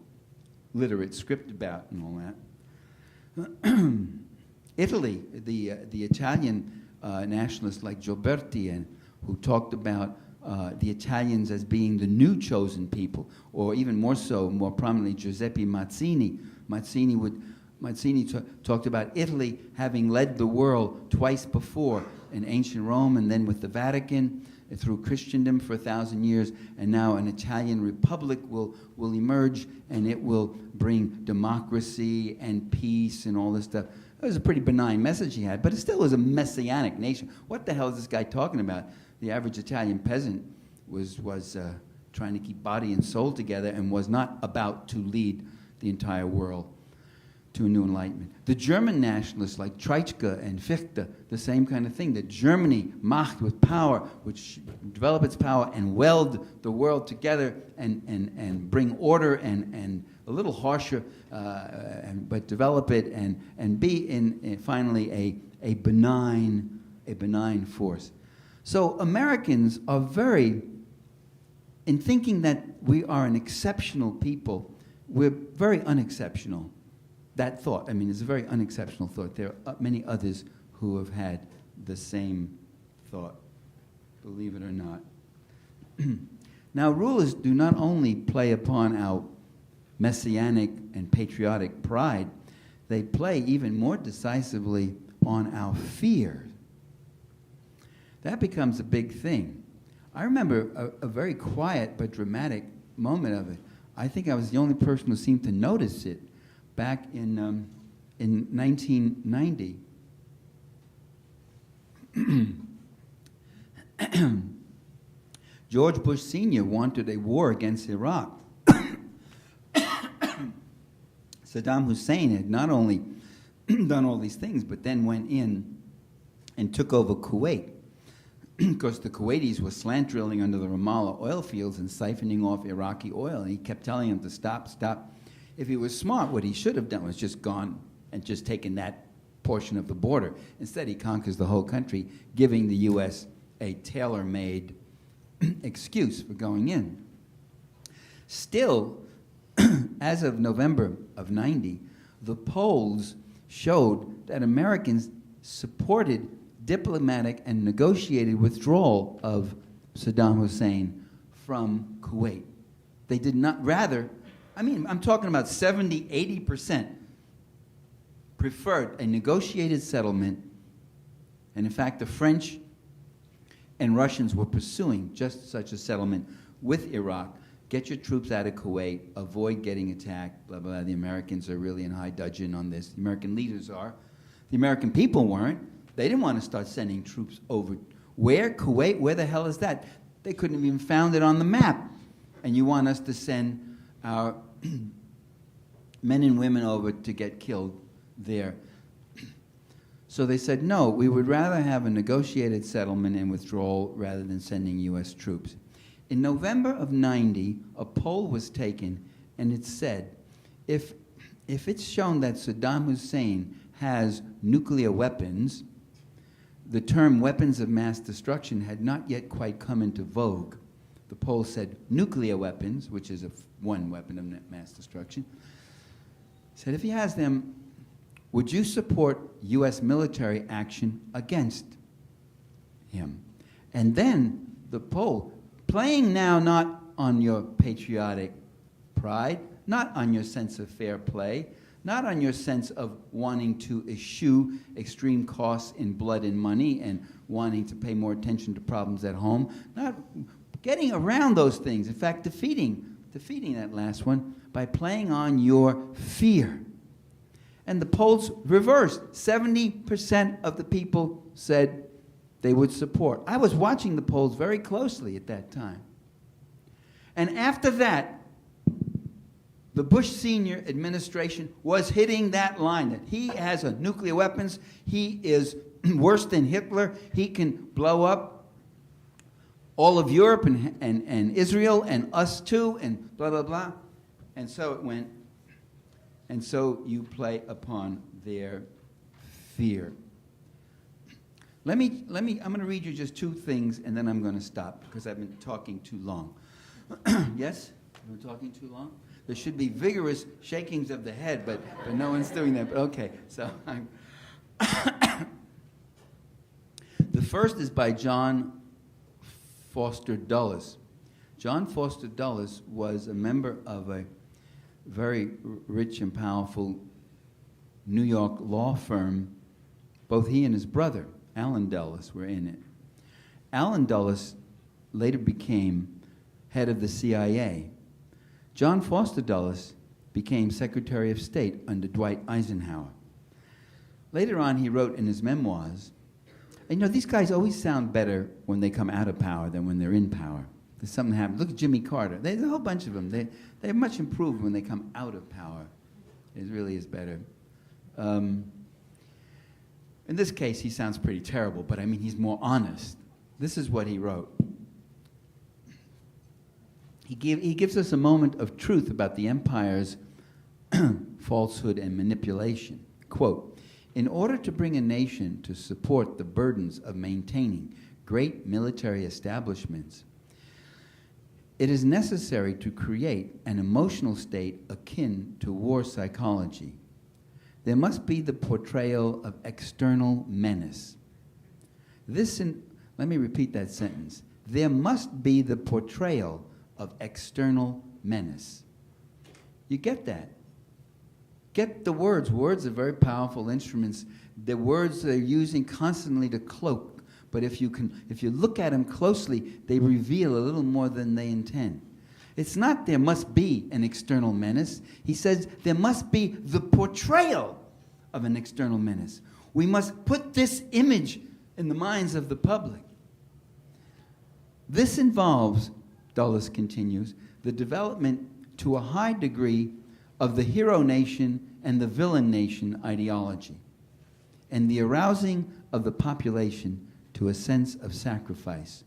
literate script about and all that. Italy, the Italian nationalists like Gioberti, who talked about the Italians as being the new chosen people, or even more so, more prominently, Giuseppe Mazzini. Mazzini talked about Italy having led the world twice before, in ancient Rome and then with the Vatican, through Christendom for 1,000 years, and now an Italian republic will emerge, and it will bring democracy and peace and all this stuff. It was a pretty benign message he had, but it still was a messianic nation. What the hell is this guy talking about? The average Italian peasant was trying to keep body and soul together and was not about to lead the entire world. to a new enlightenment. The German nationalists like Treitschke and Fichte, the same kind of thing, that Germany, Macht, with power, which develop its power and weld the world together and bring order and a little harsher, but develop it and be in finally a benign force. So Americans are in thinking that we are an exceptional people, we're very unexceptional. That thought, I mean, is a very unexceptional thought. There are many others who have had the same thought, believe it or not. Now, rulers do not only play upon our messianic and patriotic pride, they play even more decisively on our fear. That becomes a big thing. I remember a very quiet but dramatic moment of it. I think I was the only person who seemed to notice it back in 1990. George Bush Sr. wanted a war against Iraq. Saddam Hussein had not only done all these things, but then went in and took over Kuwait. Because the Kuwaitis were slant drilling under the Ramallah oil fields and siphoning off Iraqi oil. And he kept telling them to stop, stop. If he was smart, what he should have done was just gone and just taken that portion of the border. Instead, he conquers the whole country, giving the U.S. a tailor-made excuse for going in. Still, as of November of 90, the polls showed that Americans supported diplomatic and negotiated withdrawal of Saddam Hussein from Kuwait. They did not, rather, I'm talking about 70, 80% preferred a negotiated settlement, and in fact, the French and Russians were pursuing just such a settlement with Iraq. Get your troops out of Kuwait, avoid getting attacked, blah, blah, blah. The Americans are really in high dudgeon on this. The American leaders are. The American people weren't. They didn't want to start sending troops over. Where? Kuwait? Where the hell is that? They couldn't have even found it on the map. And you want us to send our men and women over to get killed there. So they said, no, we would rather have a negotiated settlement and withdrawal rather than sending U.S. troops. In November of 90, a poll was taken, and it said, if it's shown that Saddam Hussein has nuclear weapons, the term weapons of mass destruction had not yet quite come into vogue. The poll said nuclear weapons, which is one weapon of mass destruction. Said if he has them, would you support U.S. military action against him? And then the poll, playing now not on your patriotic pride, not on your sense of fair play, not on your sense of wanting to eschew extreme costs in blood and money and wanting to pay more attention to problems at home, not getting around those things, in fact, defeating that last one by playing on your fear. And the polls reversed. 70% of the people said they would support. I was watching the polls very closely at that time. And after that, the Bush Senior administration was hitting that line, that he has nuclear weapons, he is worse than Hitler, he can blow up all of Europe and Israel and us too, and blah, blah, blah. And so it went. And so you play upon their fear. I'm going to read you just two things, and then I'm going to stop, because I've been talking too long. Yes? I've been talking too long? There should be vigorous shakings of the head, but no one's doing that. But okay, so I'm... The first is by John Foster Dulles. John Foster Dulles was a member of a very rich and powerful New York law firm. Both he and his brother, Alan Dulles, were in it. Alan Dulles later became head of the CIA. John Foster Dulles became Secretary of State under Dwight Eisenhower. Later on, he wrote in his memoirs, and these guys always sound better when they come out of power than when they're in power. There's something happened. Look at Jimmy Carter. There's a whole bunch of them. They're much improved when they come out of power. It really is better. In this case, he sounds pretty terrible, but I mean, he's more honest. This is what he wrote. He gives us a moment of truth about the empire's falsehood and manipulation. Quote, "In order to bring a nation to support the burdens of maintaining great military establishments, it is necessary to create an emotional state akin to war psychology. There must be the portrayal of external menace. Let me repeat that sentence. There must be the portrayal of external menace." You get that? Get the words. Words are very powerful instruments. The words they're using constantly to cloak. But if you look at them closely, they reveal a little more than they intend. It's not there must be an external menace. He says there must be the portrayal of an external menace. We must put this image in the minds of the public. This involves, Dulles continues, the development to a high degree of the hero nation and the villain nation ideology, and the arousing of the population to a sense of sacrifice.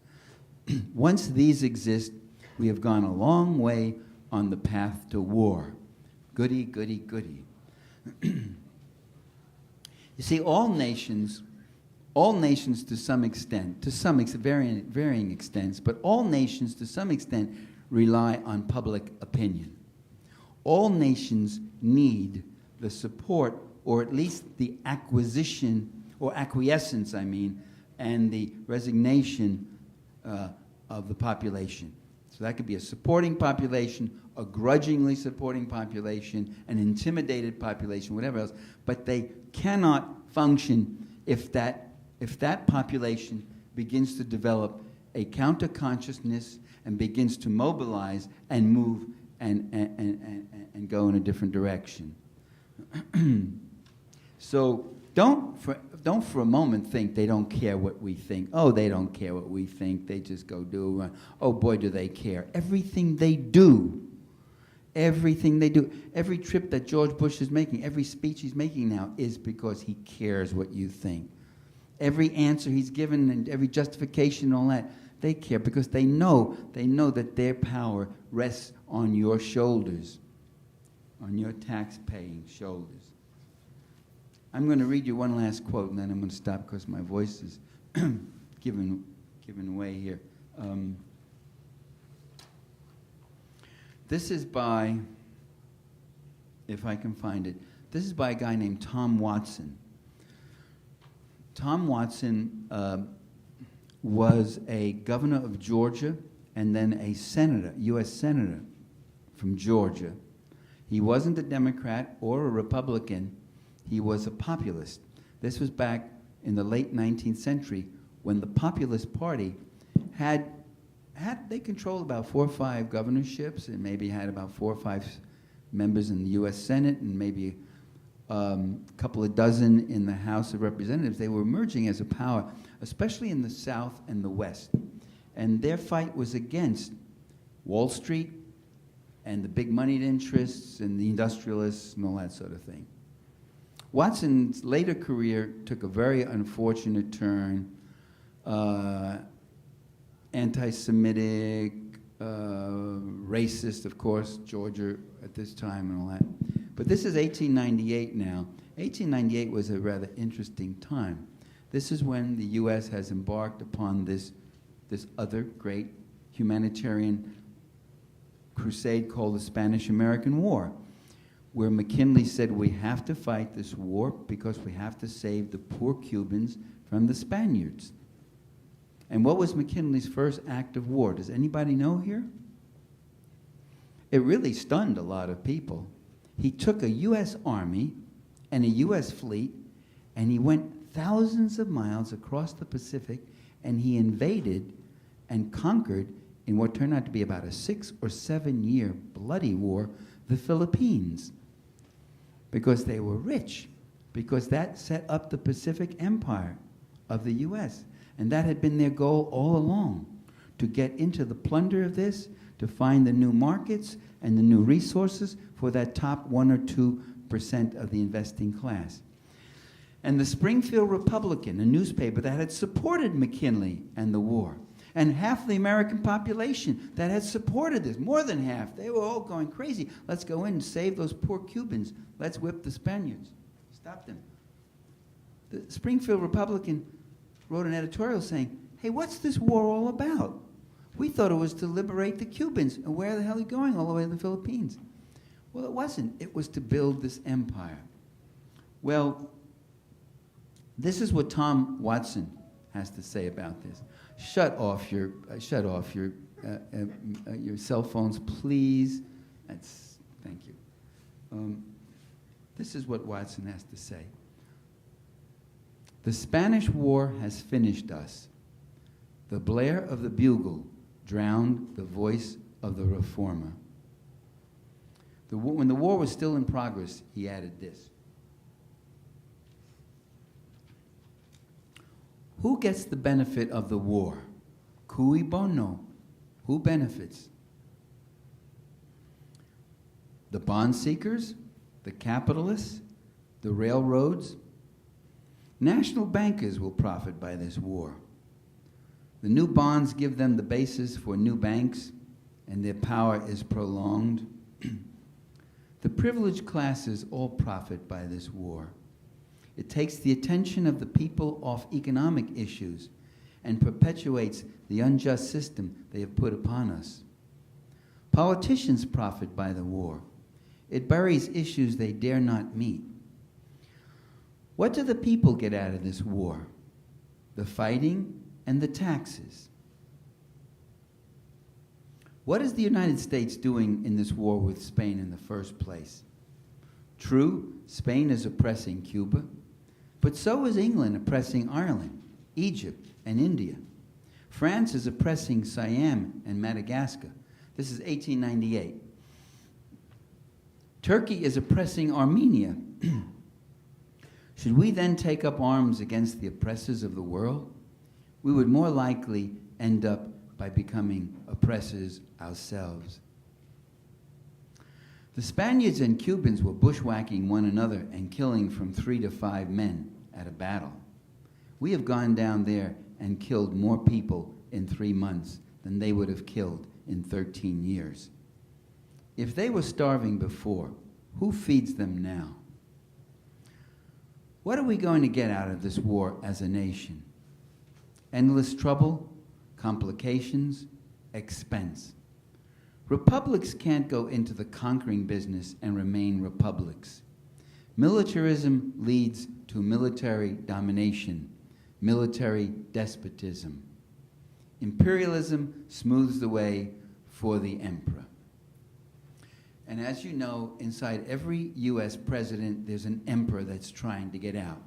Once these exist, we have gone a long way on the path to war. Goody, goody, goody. You see, all nations to some extent, varying extents, but all nations to some extent rely on public opinion. All nations need the support, or at least the acquisition, or acquiescence, and the resignation of the population. So that could be a supporting population, a grudgingly supporting population, an intimidated population, whatever else. But they cannot function if that population begins to develop a counter-consciousness and begins to mobilize and move and go in a different direction. So don't for a moment think they don't care what we think. Oh, they don't care what we think. They just go do. Oh, boy, do they care. Everything they do, every trip that George Bush is making, every speech he's making now is because he cares what you think. Every answer he's given and every justification and all that, they care because they know that their power rests on your shoulders, on your tax-paying shoulders. I'm going to read you one last quote, and then I'm going to stop because my voice is giving way here. This is by, if I can find it, this is by a guy named Tom Watson. Tom Watson was a governor of Georgia and then a senator, U.S. senator from Georgia. He wasn't a Democrat or a Republican. He was a populist. This was back in the late 19th century when the Populist Party they controlled about 4 or 5 governorships and maybe had about 4 or 5 members in the U.S. Senate and maybe a couple of dozen in the House of Representatives. They were emerging as a power, especially in the South and the West. And their fight was against Wall Street and the big moneyed interests and the industrialists and all that sort of thing. Watson's later career took a very unfortunate turn, anti-Semitic, racist, of course, Georgia at this time and all that. But this is 1898 now. 1898 was a rather interesting time. This is when the U.S. has embarked upon this other great humanitarian crusade called the Spanish-American War, where McKinley said we have to fight this war because we have to save the poor Cubans from the Spaniards. And what was McKinley's first act of war? Does anybody know here? It really stunned a lot of people. He took a U.S. Army and a U.S. fleet, and he went thousands of miles across the Pacific, and he invaded and conquered, in what turned out to be about a 6 or 7 year bloody war, the Philippines. Because they were rich, because that set up the Pacific Empire of the U.S., and that had been their goal all along, to get into the plunder of this, to find the new markets and the new resources for that top 1 or 2 20% of the investing class. And the Springfield Republican, a newspaper that had supported McKinley and the war, and half the American population that had supported this, more than half, they were all going crazy. Let's go in and save those poor Cubans. Let's whip the Spaniards. Stop them. The Springfield Republican wrote an editorial saying, hey, what's this war all about? We thought it was to liberate the Cubans. And where the hell are you going all the way to the Philippines? Well, it wasn't. It was to build this empire. Well, this is what Tom Watson has to say about this. Shut off your cell phones, please. Thank you. This is what Watson has to say. The Spanish War has finished us. The blare of the bugle drowned the voice of the reformer. When the war was still in progress, he added this. Who gets the benefit of the war? Cui bono? Who benefits? The bond seekers? The capitalists? The railroads? National bankers will profit by this war. The new bonds give them the basis for new banks, and their power is prolonged. The privileged classes all profit by this war. It takes the attention of the people off economic issues and perpetuates the unjust system they have put upon us. Politicians profit by the war. It buries issues they dare not meet. What do the people get out of this war? The fighting and the taxes. What is the United States doing in this war with Spain in the first place? True, Spain is oppressing Cuba, but so is England oppressing Ireland, Egypt, and India. France is oppressing Siam and Madagascar. This is 1898. Turkey is oppressing Armenia. Should we then take up arms against the oppressors of the world? We would more likely end up by becoming oppressors ourselves. The Spaniards and Cubans were bushwhacking one another and killing from 3 to 5 men at a battle. We have gone down there and killed more people in 3 months than they would have killed in 13 years. If they were starving before, who feeds them now? What are we going to get out of this war as a nation? Endless trouble, complications, expense. Republics can't go into the conquering business and remain republics. Militarism leads to military domination, military despotism. Imperialism smooths the way for the emperor. And as you know, inside every U.S. president, there's an emperor that's trying to get out.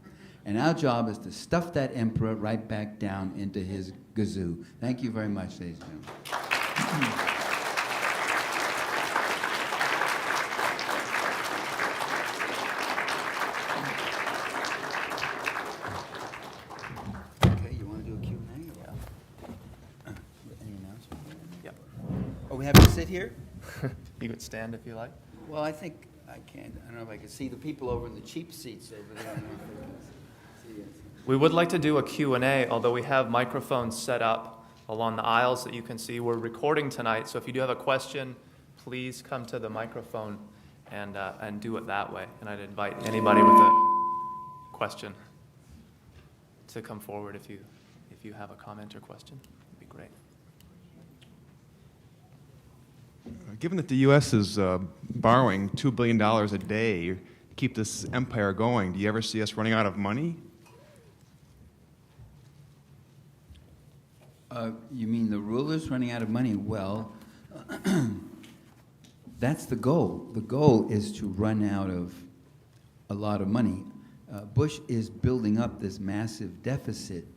And our job is to stuff that emperor right back down into his gazoo. Thank you very much, ladies and gentlemen. Okay, you want to do a Q&A? Yeah. Any announcement? Yep. Oh, we have to sit here? You could stand if you like. Well, I think I can. I don't know if I can see the people over in the cheap seats over there. I don't know if they can see it. We would like to do a Q&A, although we have microphones set up along the aisles that you can see. We're recording tonight, so if you do have a question, please come to the microphone and do it that way. And I'd invite anybody with a question to come forward if you have a comment or question. It'd be great. Given that the U.S. is borrowing $2 billion a day to keep this empire going, do you ever see us running out of money? You mean the rulers running out of money? Well, that's the goal. The goal is to run out of a lot of money. Bush is building up this massive deficit.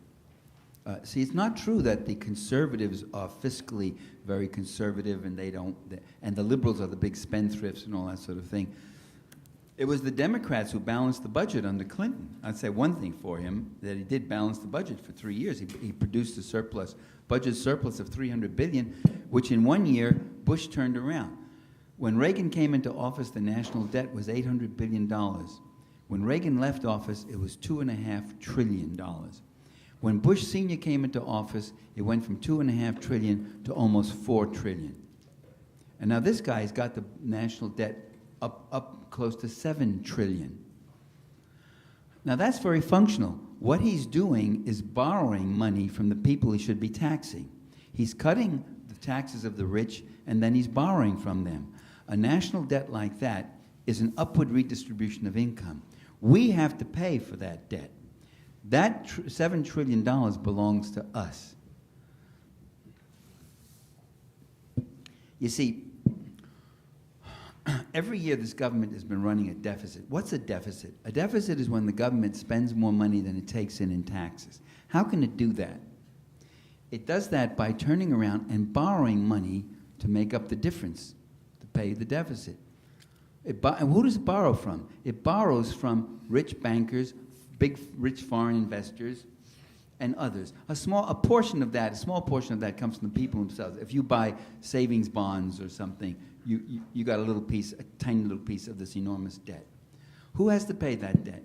See, it's not true that the conservatives are fiscally very conservative and and the liberals are the big spendthrifts and all that sort of thing. It was the Democrats who balanced the budget under Clinton. I'd say one thing for him, that he did balance the budget for 3 years. He produced a budget surplus of $300 billion, which in 1 year Bush turned around. When Reagan came into office, the national debt was $800 billion. When Reagan left office, it was $2.5 trillion. When Bush Sr. came into office, it went from $2.5 trillion to almost $4 trillion. And now this guy's got the national debt up close to $7 trillion. Now that's very functional. What he's doing is borrowing money from the people he should be taxing. He's cutting the taxes of the rich, and then he's borrowing from them. A national debt like that is an upward redistribution of income. We have to pay for that debt. That $7 trillion belongs to us. You see, every year this government has been running a deficit. What's a deficit? A deficit is when the government spends more money than it takes in taxes. How can it do that? It does that by turning around and borrowing money to make up the difference, to pay the deficit. And who does it borrow from? It borrows from rich bankers, big rich foreign investors, and others. A small portion of that comes from the people themselves. If you buy savings bonds or something, you got a tiny little piece of this enormous debt. Who has to pay that debt?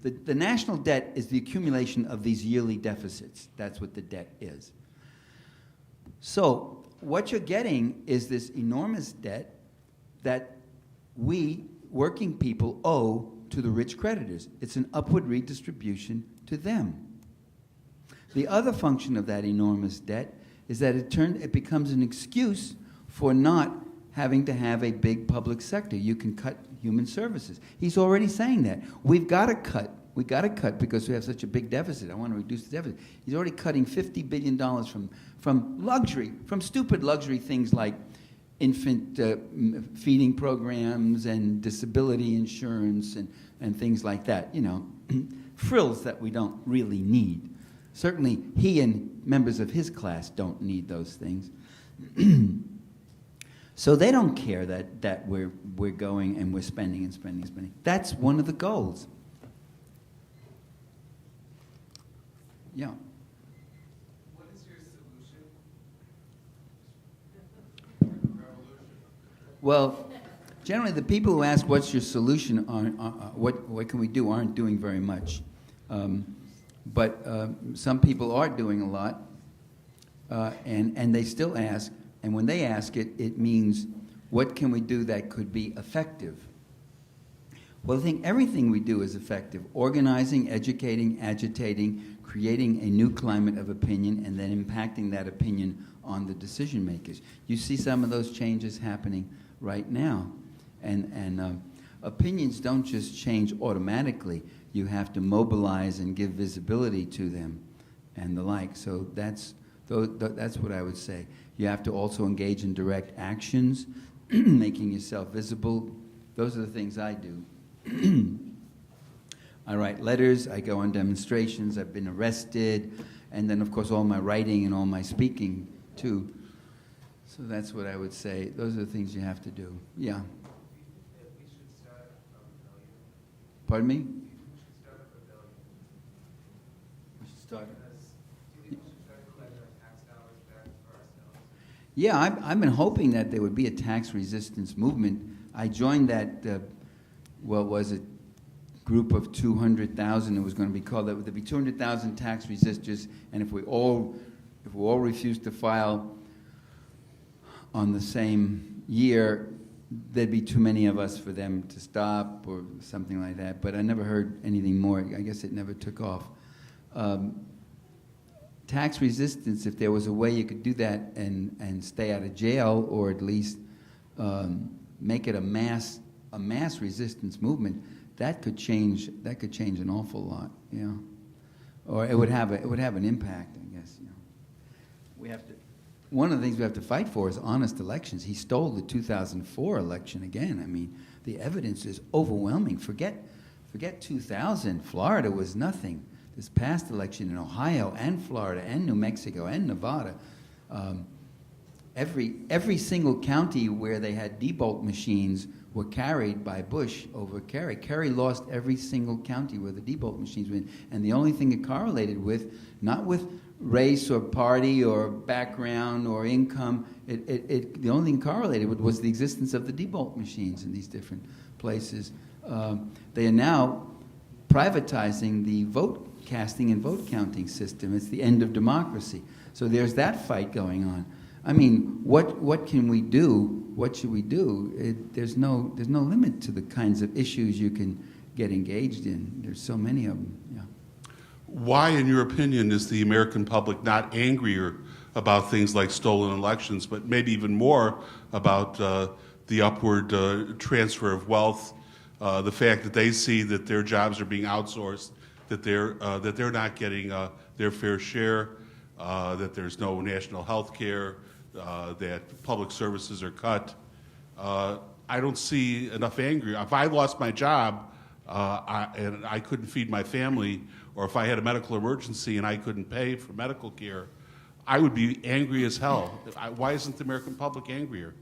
The national debt is the accumulation of these yearly deficits. That's what the debt is. So what you're getting is this enormous debt that we, working people, owe to the rich creditors. It's an upward redistribution to them. The other function of that enormous debt is that it becomes an excuse for not having to have a big public sector. You can cut human services. He's already saying that. We've got to cut. We've got to cut because we have such a big deficit. I want to reduce the deficit. He's already cutting $50 billion from luxury, from stupid luxury things like infant feeding programs and disability insurance and things like that. Frills that we don't really need. Certainly, he and members of his class don't need those things. So they don't care that we're going and we're spending and spending and spending. That's one of the goals. Yeah. What is your solution? Well, generally the people who ask what's your solution what can we do aren't doing very much. But some people are doing a lot, and they still ask. And when they ask it, it means, what can we do that could be effective? Well, I think everything we do is effective. Organizing, educating, agitating, creating a new climate of opinion, and then impacting that opinion on the decision makers. You see some of those changes happening right now. And opinions don't just change automatically. You have to mobilize and give visibility to them and the like. So that's what I would say. You have to also engage in direct actions, making yourself visible. Those are the things I do. I write letters, I go on demonstrations, I've been arrested, and then, of course, all my writing and all my speaking, too. So that's what I would say. Those are the things you have to do. Yeah. We should start a rebellion. Pardon me? We should start a rebellion. We should start. Do you think we should try to collect our tax dollars back for ourselves? Yeah, I've been hoping that there would be a tax resistance movement. I joined that, group of 200,000. It was going to be called that. There'd be 200,000 tax resistors, and if we all refused to file on the same year, there'd be too many of us for them to stop or something like that. But I never heard anything more. I guess it never took off. Tax resistance, if there was a way you could do that and stay out of jail, or at least make it a mass resistance movement, that could change an awful lot. Yeah, or it would have an impact, I guess. One of the things we have to fight for is honest elections. He stole the 2004 election again. I mean, the evidence is overwhelming. Forget 2000. Florida was nothing. This past election in Ohio and Florida and New Mexico and Nevada, every single county where they had debolt machines were carried by Bush over Kerry. Kerry lost every single county where the debolt machines went, and the only thing it correlated with, not with race or party or background or income. The only thing correlated with was the existence of the debolt machines in these different places. They are now privatizing the vote casting and vote counting system. It's the end of democracy. So there's that fight going on. I mean, what can we do? What should we do? There's no limit to the kinds of issues you can get engaged in. There's so many of them. Yeah. Why, in your opinion, is the American public not angrier about things like stolen elections, but maybe even more about the upward transfer of wealth, the fact that they see that their jobs are being outsourced, that they're not getting their fair share, that there's no national health care, that public services are cut? I don't see enough anger. If I lost my job and I couldn't feed my family, or if I had a medical emergency and I couldn't pay for medical care, I would be angry as hell. Why isn't the American public angrier?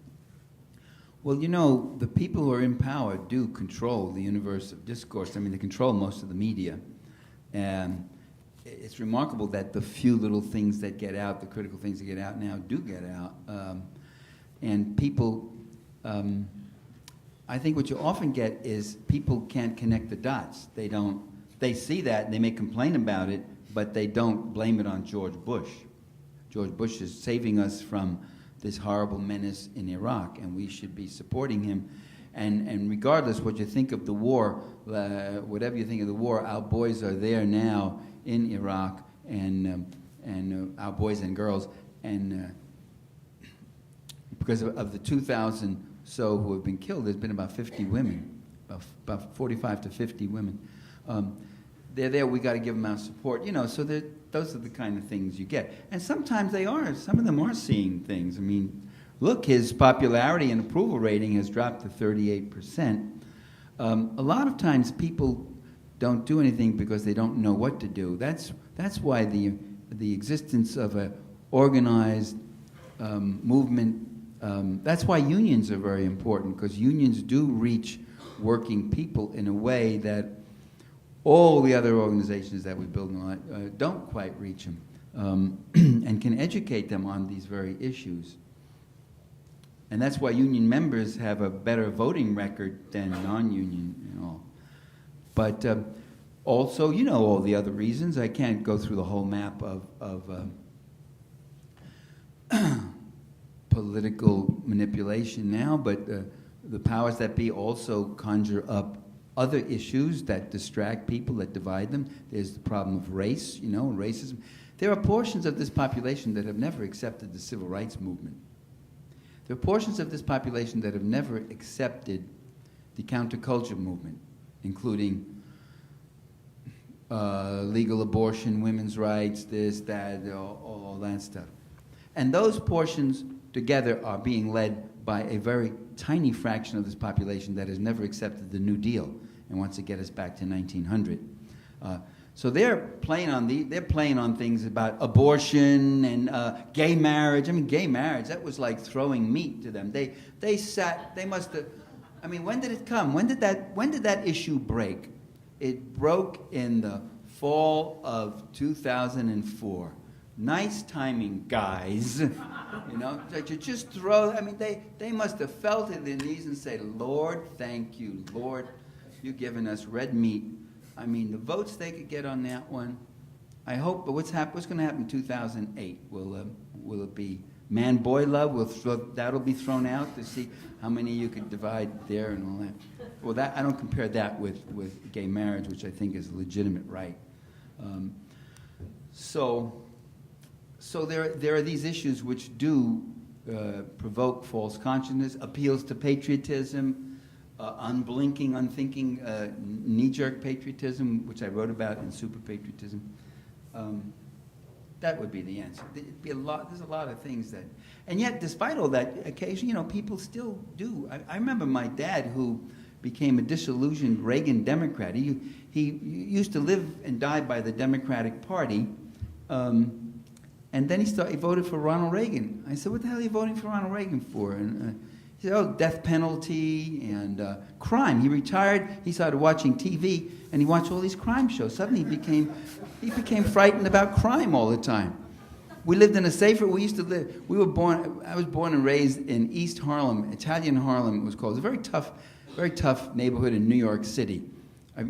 Well, you know, the people who are in power do control the universe of discourse. I mean, they control most of the media. And it's remarkable that the few little things that get out, the critical things that get out now, do get out. And people, I think what you often get is people can't connect the dots. They see that and they may complain about it, but they don't blame it on George Bush. George Bush is saving us from this horrible menace in Iraq, and we should be supporting him. And regardless what you think of the war, whatever you think of the war, our boys are there now in Iraq, and our boys and girls, and because of the 2,000 so who have been killed, there's been about 50 women, about 45 to 50 women. They're there. We got to give them our support, you know. So those are the kind of things you get, and sometimes they are. Some of them are seeing things. I mean, look, his popularity and approval rating has dropped to 38%. A lot of times people don't do anything because they don't know what to do. That's why the existence of an organized movement. That's why unions are very important, because unions do reach working people in a way that all the other organizations that we build on don't quite reach them, and can educate them on these very issues. And that's why union members have a better voting record than non-union and all. But also, you know, all the other reasons. I can't go through the whole map of political manipulation now, but the powers that be also conjure up other issues that distract people, that divide them. There's the problem of race, you know, racism. There are portions of this population that have never accepted the civil rights movement. There are portions of this population that have never accepted the counterculture movement, including legal abortion, women's rights, this, that, all that stuff. And those portions together are being led by a very tiny fraction of this population that has never accepted the New Deal and wants to get us back to 1900. So they're playing on things about abortion and gay marriage. I mean, gay marriage, that was like throwing meat to them. They must have, I mean, when did it come? When did that issue break? It broke in the fall of 2004. Nice timing, guys. You know, that you just throw, I mean, they must have felt in their knees and said, Lord, thank you. Lord, you've given us red meat. I mean, the votes they could get on that one, I hope, but what's going to happen in 2008? Will it be man-boy love? That'll be thrown out to see how many you could divide there and all that. Well, I don't compare that with gay marriage, which I think is a legitimate right. So there are these issues which do provoke false consciousness, appeals to patriotism, unblinking, unthinking, knee-jerk patriotism, which I wrote about in Super Patriotism. That would be the answer. It'd be there's a lot of things that, and yet, despite all that, occasionally, you know, people still do. I remember my dad, who became a disillusioned Reagan Democrat. He used to live and die by the Democratic Party. And then he voted for Ronald Reagan. I said, what the hell are you voting for Ronald Reagan for? And he said, oh, death penalty and crime. He retired, he started watching TV, and he watched all these crime shows. Suddenly he became frightened about crime all the time. We lived in a safer. We used to live. We were born. I was born and raised in East Harlem, Italian Harlem. It was called. It was a very tough neighborhood in New York City.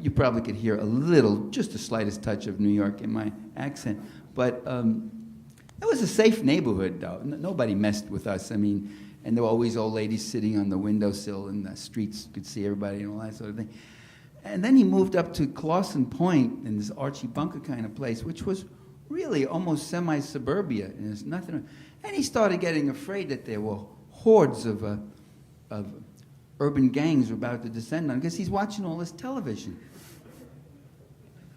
You probably could hear a little, just the slightest touch of New York in my accent, but it was a safe neighborhood, though. Nobody messed with us. I mean, and there were always old ladies sitting on the windowsill in the streets. You could see everybody and all that sort of thing. And then he moved up to Clawson Point in this Archie Bunker kind of place, which was really almost semi-suburbia. And there's nothing. And he started getting afraid that there were hordes of urban gangs were about to descend on him because he's watching all this television.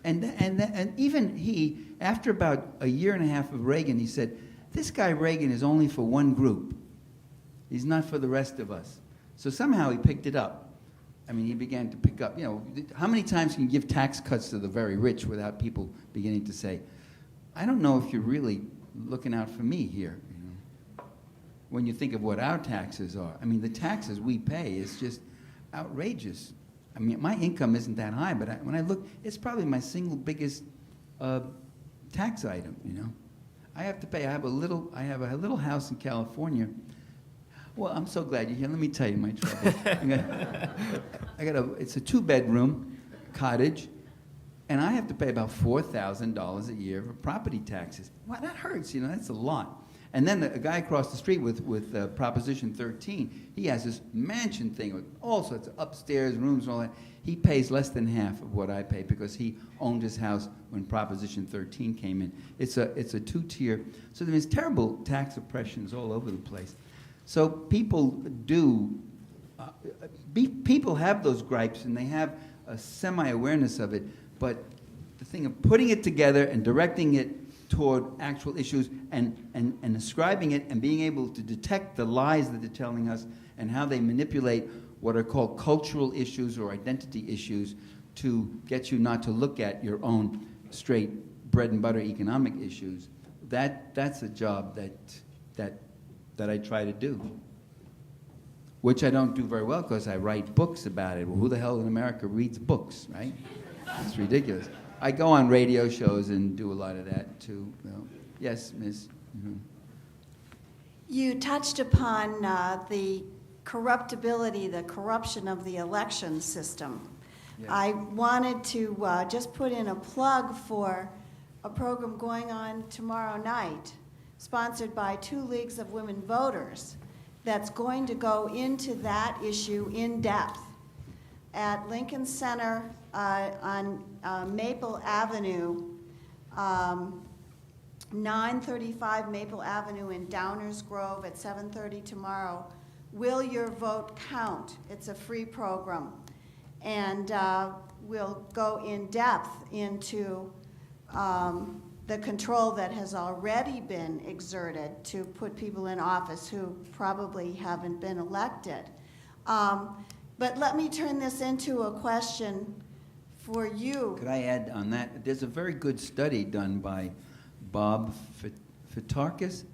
And even he, after about a year and a half of Reagan, he said, this guy Reagan is only for one group. He's not for the rest of us. So somehow he picked it up. I mean, he began to pick up, how many times can you give tax cuts to the very rich without people beginning to say, I don't know if you're really looking out for me here, when you think of what our taxes are. I mean, the taxes we pay is just outrageous. I mean, my income isn't that high, but when I look, it's probably my single biggest tax item, I have to pay. I have a little house in California. Well, I'm so glad you're here. Let me tell you my trouble. It's a 2-bedroom cottage, and I have to pay about $4,000 a year for property taxes. Wow, that hurts, that's a lot. And then a guy across the street with Proposition 13, he has this mansion thing with all sorts of upstairs rooms and all that. He pays less than half of what I pay because he owned his house when Proposition 13 came in. It's a 2-tier. So there's terrible tax oppressions all over the place. So people people have those gripes and they have a semi-awareness of it, but the thing of putting it together and directing it toward actual issues and ascribing it and being able to detect the lies that they're telling us and how they manipulate what are called cultural issues or identity issues to get you not to look at your own straight bread and butter economic issues. That's a job that I try to do, which I don't do very well because I write books about it. Well, who the hell in America reads books, right? It's ridiculous. I go on radio shows and do a lot of that, too. Yes, Ms. Mm-hmm. You touched upon the corruptibility, the corruption of the election system. Yes. I wanted to just put in a plug for a program going on tomorrow night, sponsored by 2 Leagues of Women Voters, that's going to go into that issue in depth at Lincoln Center on Maple Avenue, 935 Maple Avenue in Downers Grove at 7:30 tomorrow. Will Your Vote Count? It's a free program. And we'll go in depth into the control that has already been exerted to put people in office who probably haven't been elected. But let me turn this into a question for you. Could I add on that? There's a very good study done by Bob Fitrakis,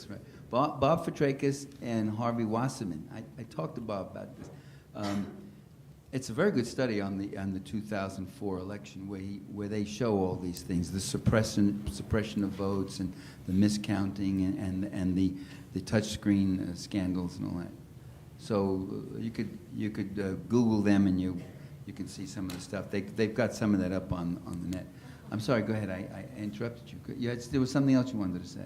right? Bob Fitrakis and Harvey Wasserman. I talked to Bob about this. It's a very good study on the 2004 election where they show all these things, the suppression of votes and the miscounting and the touchscreen scandals and all that. So you could Google them and you can see some of the stuff. They've got some of that up on the net. I'm sorry. Go ahead. I interrupted you. There was something else you wanted to say.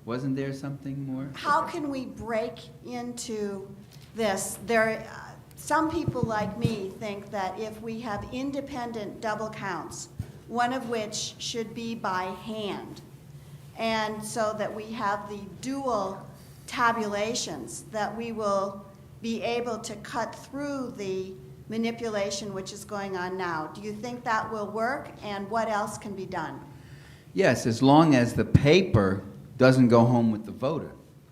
Wasn't there something more? How can we break into this? Some people like me think that if we have independent double counts, one of which should be by hand, and so that we have the dual tabulations, that we will be able to cut through the manipulation which is going on now. Do you think that will work, and what else can be done? Yes, as long as the paper doesn't go home with the voter.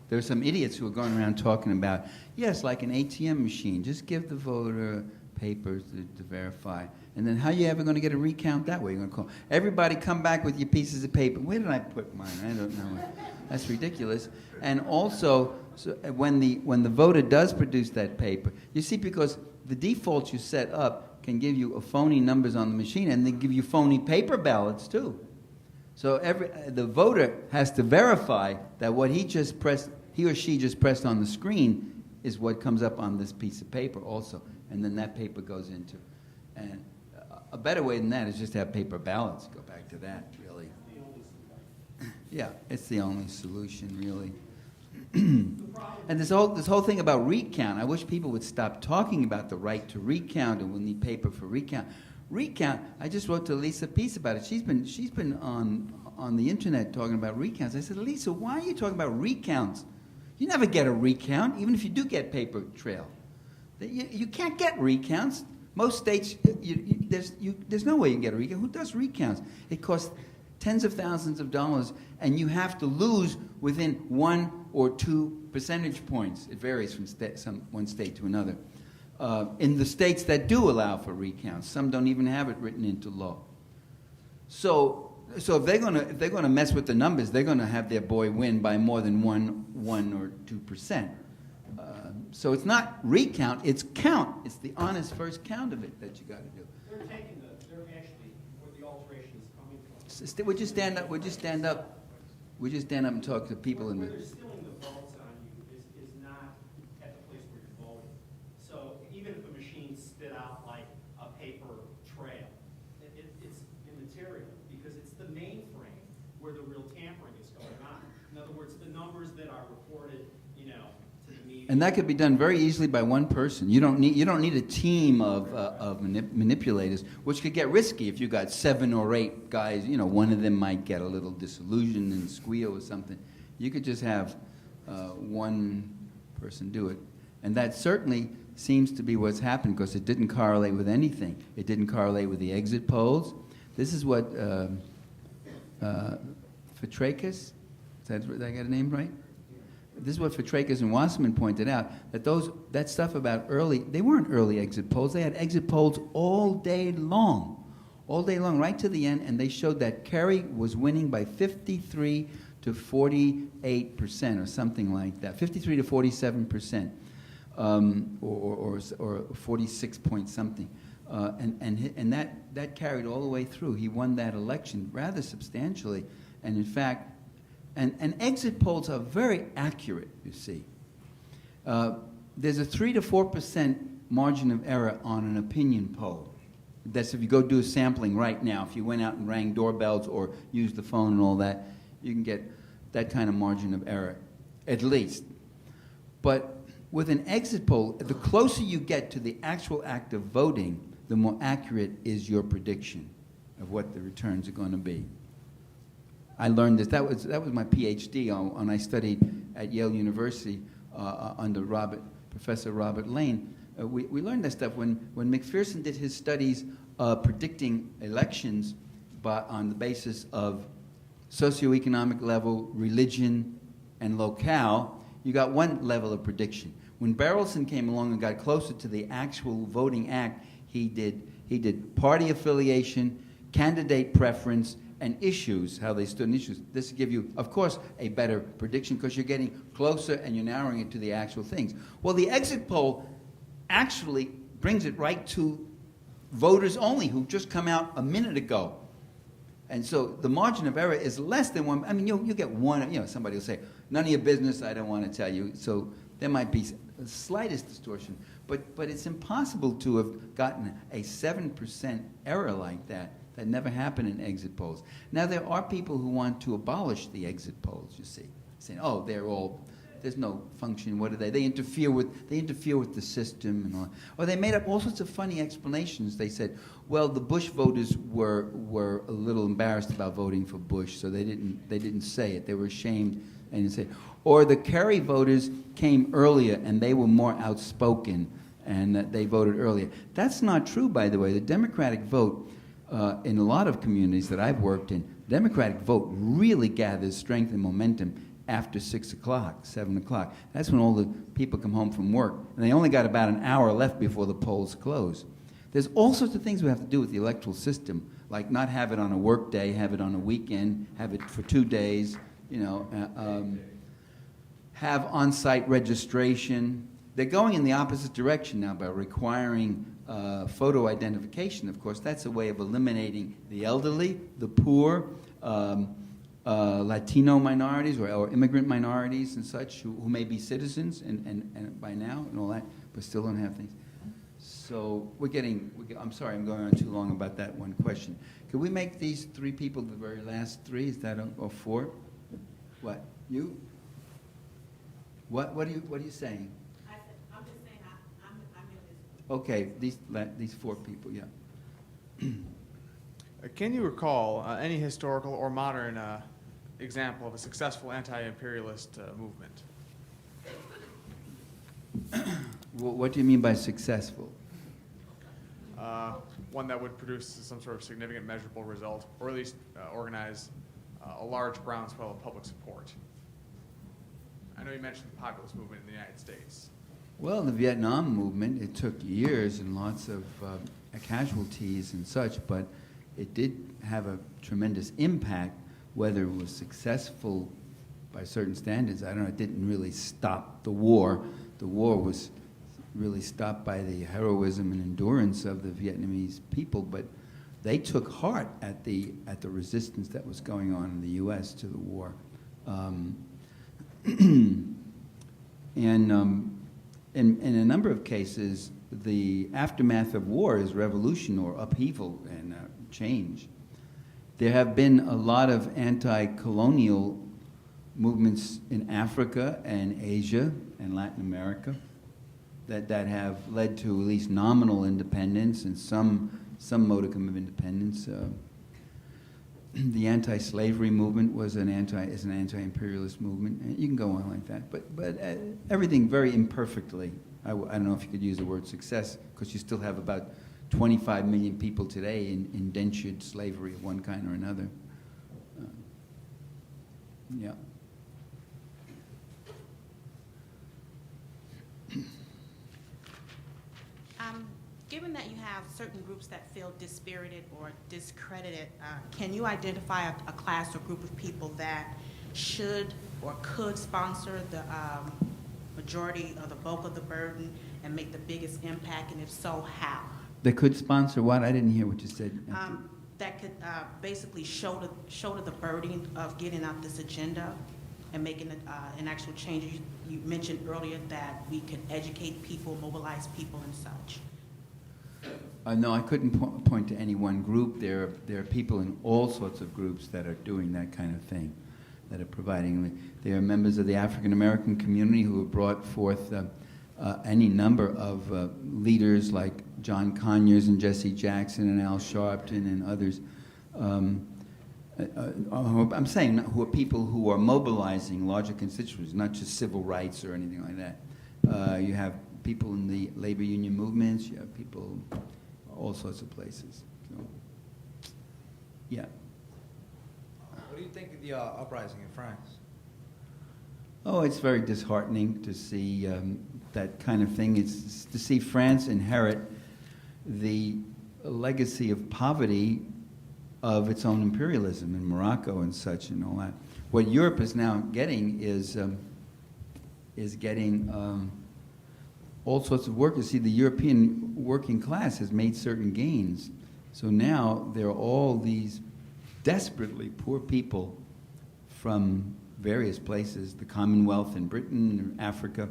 There's some idiots who are going around talking about, yes, like an ATM machine, just give the voter papers to verify. And then how are you ever going to get a recount that way? You're going to call everybody, come back with your pieces of paper. Where did I put mine? I don't know. That's ridiculous. And also, so when the voter does produce that paper, you see, because the defaults you set up can give you a phony numbers on the machine, and they give you phony paper ballots too. So the voter has to verify that what he or she just pressed on the screen is what comes up on this piece of paper also, and then that paper goes into. And a better way than that is just to have paper ballots. Go back to that, really. Yeah, it's the only solution, really. And this whole thing about recount, I wish people would stop talking about the right to recount and we'll need paper for recount. Recount, I just wrote to Lisa Peace about it. She's been on the internet talking about recounts. I said, Lisa, why are you talking about recounts? You never get a recount, even if you do get paper trail. You can't get recounts. Most states, there's no way you can get a recount. Who does recounts? It costs tens of thousands of dollars, and you have to lose within 1 or 2 percentage points. It varies from one state to another. In the states that do allow for recounts, some don't even have it written into law. So if they're gonna mess with the numbers, they're gonna have their boy win by more than 1 or 2%. So it's not recount, it's count. It's the honest first count of it that you got to do. They're actually where the alteration is coming from. Would you stand up? Would you stand up? Would you stand up and talk to people in Where the... they're stealing the votes on you is not at the place where you're voting. So even if a machine spit out like a paper trail, it's immaterial because it's the mainframe where the real tampering is going on. In other words, the numbers that are reported, to the media. And that could be done very easily by one person. You don't need a team of manipulators, which could get risky if you got 7 or 8 guys. One of them might get a little disillusioned and squeal or something. You could just have one person do it, and that certainly seems to be what's happened because it didn't correlate with anything. It didn't correlate with the exit polls. This is what Fitrakis, did I get a name right? This is what Fitrakis and Wasserman pointed out, that stuff about they weren't early exit polls. They had exit polls all day long, right to the end, and they showed that Kerry was winning by 53 to 48% or something like that, 53 to 47%, or 46 point something. And that carried all the way through. He won that election rather substantially, and in fact, and exit polls are very accurate, you see. There's a 3 to 4% margin of error on an opinion poll. That's if you go do a sampling right now. If you went out and rang doorbells or used the phone and all that, you can get that kind of margin of error, at least. But with an exit poll, the closer you get to the actual act of voting, the more accurate is your prediction of what the returns are going to be. I learned this. That was my PhD on I studied at Yale University under Professor Robert Lane. We learned that stuff when McPherson did his studies predicting elections on the basis of socioeconomic level, religion, and locale. You got one level of prediction. When Barrelson came along and got closer to the actual voting act, he did party affiliation, candidate preference, and issues, how they stood in issues. This will give you, of course, a better prediction because you're getting closer and you're narrowing it to the actual things. Well, the exit poll actually brings it right to voters only who've just come out a minute ago. And so the margin of error is less than 1. I mean, you'll get one, somebody will say, none of your business, I don't want to tell you. So there might be the slightest distortion. But it's impossible to have gotten a 7% error like that. That never happened in exit polls. Now, there are people who want to abolish the exit polls, you see, saying, oh, there's no function, what are they? They interfere with the system and all. Or they made up all sorts of funny explanations. They said, well, the Bush voters were a little embarrassed about voting for Bush, so they didn't say it. They were ashamed and didn't say it. Or the Kerry voters came earlier and they were more outspoken and they voted earlier. That's not true, by the way. The Democratic vote in a lot of communities that I've worked in, Democratic vote really gathers strength and momentum after 6 o'clock, 7 o'clock. That's when all the people come home from work. And they only got about an hour left before the polls close. There's all sorts of things we have to do with the electoral system, like not have it on a work day, have it on a weekend, have it for 2 days, have on-site registration. They're going in the opposite direction now by requiring photo identification. Of course, that's a way of eliminating the elderly, the poor, Latino minorities or immigrant minorities and such who may be citizens and by now and all that, but still don't have things. So I'm sorry, I'm going on too long about that one question. Could we make these three people the very last three? Is that or four? What? You? What are you saying? I'm just saying I'm in this. Okay, these four people, yeah. Can you recall any historical or modern example of a successful anti-imperialist movement? What do you mean by successful? One that would produce some sort of significant measurable result, or at least organize a large groundswell of public support. I know you mentioned the populist movement in the United States. Well, the Vietnam movement, it took years and lots of casualties and such, but it did have a tremendous impact. Whether it was successful by certain standards, I don't know. It didn't really stop the war. The war was really stopped by the heroism and endurance of the Vietnamese people, but they took heart at the resistance that was going on in the U.S. to the war. And in a number of cases, the aftermath of war is revolution or upheaval and change. There have been a lot of anti-colonial movements in Africa and Asia and Latin America that have led to at least nominal independence and some modicum of independence. The anti-slavery movement is an anti-imperialist movement. You can go on like that, but everything very imperfectly. I don't know if you could use the word success, because you still have about 25 million people today in indentured slavery of one kind or another. Yeah. Given that you have certain groups that feel dispirited or discredited, can you identify a class or group of people that should or could sponsor the majority of the bulk of the burden and make the biggest impact, and if so, how? They could sponsor what? I didn't hear what you said. That could basically shoulder the burden of getting out this agenda and making an actual change. You mentioned earlier that we could educate people, mobilize people, and such. No, I couldn't point to any one group. There are people in all sorts of groups that are doing that kind of thing, that are providing. There are members of the African American community who have brought forth any number of leaders like John Conyers and Jesse Jackson and Al Sharpton and others. I'm saying who are people who are mobilizing larger constituencies, not just civil rights or anything like that. You have people in the labor union movements. You have people all sorts of places. So, yeah. What do you think of the uprising in France? Oh, it's very disheartening to see that kind of thing. It's to see France inherit the legacy of poverty of its own imperialism in Morocco and such and all that. What Europe is now getting is getting all sorts of workers. See, the European working class has made certain gains. So now there are all these desperately poor people from various places, the Commonwealth in Britain, Africa,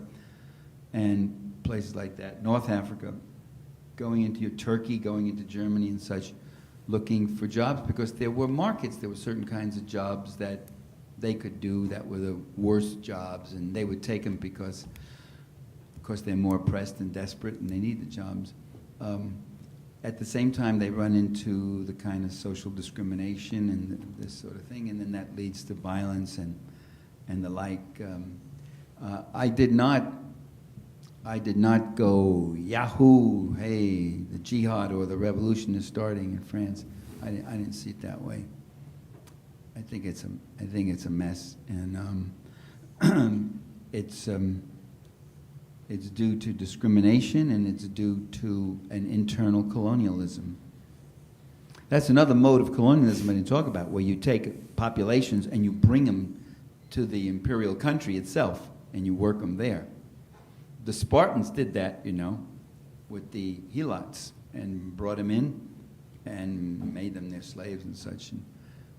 and places like that, North Africa, going into Turkey, going into Germany and such, looking for jobs because there were markets, there were certain kinds of jobs that they could do that were the worst jobs, and they would take them because they're more oppressed and desperate and they need the jobs. At the same time, they run into the kind of social discrimination and this sort of thing, and then that leads to violence and the like. I did not go, Yahoo, hey, the jihad or the revolution is starting in France. I didn't see it that way. I think it's a mess, and it's due to discrimination, and it's due to an internal colonialism. That's another mode of colonialism I didn't talk about, where you take populations and you bring them to the imperial country itself, and you work them there. the Spartans did that, you know, with the helots and brought them in and made them their slaves and such. And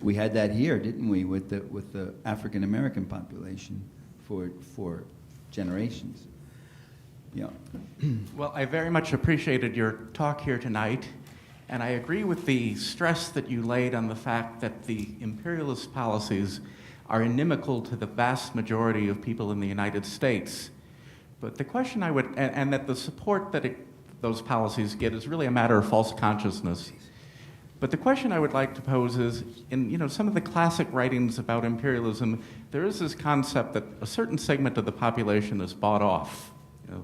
we had that here, didn't we, with the African American population for generations. Yeah. Well, I very much appreciated your talk here tonight, and I agree with the stress that you laid on the fact that the imperialist policies are inimical to the vast majority of people in the United States. But the question I would, and that the support that those policies get is really a matter of false consciousness. But the question I would like to pose is, in some of the classic writings about imperialism, there is this concept that a certain segment of the population is bought off.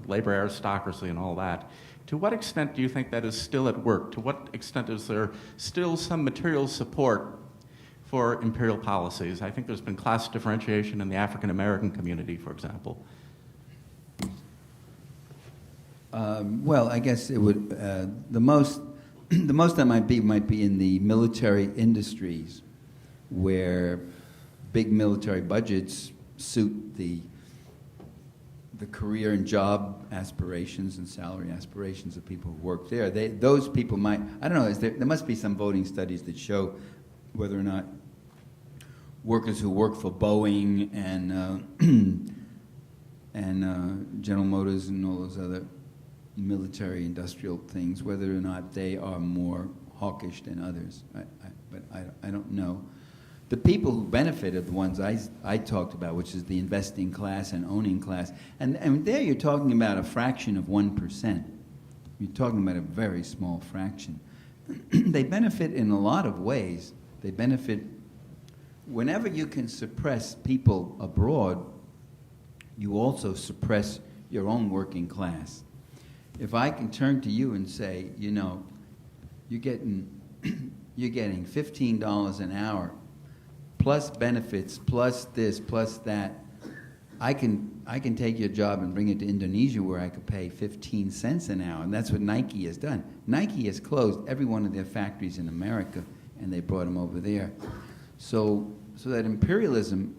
Labor aristocracy and all that. To what extent do you think that is still at work? To what extent is there still some material support for imperial policies? I think there's been class differentiation in the African American community, for example. Well, I guess it would, the most that might be in the military industries, where big military budgets suit the career and job aspirations and salary aspirations of people who work there. Those people might, I don't know, there must be some voting studies that show whether or not workers who work for Boeing and General Motors and all those other military industrial things, whether or not they are more hawkish than others. But I don't know. The people who benefit are the ones I talked about, which is the investing class and owning class. And there you're talking about a fraction of 1%. You're talking about a very small fraction. They benefit in a lot of ways. They benefit whenever you can suppress people abroad, you also suppress your own working class. If I can turn to you and say, you're getting $15 an hour, plus benefits, plus this, plus that, I can take your job and bring it to Indonesia where I could pay 15 cents an hour, and that's what Nike has done. Nike has closed every one of their factories in America, and they brought them over there. So that imperialism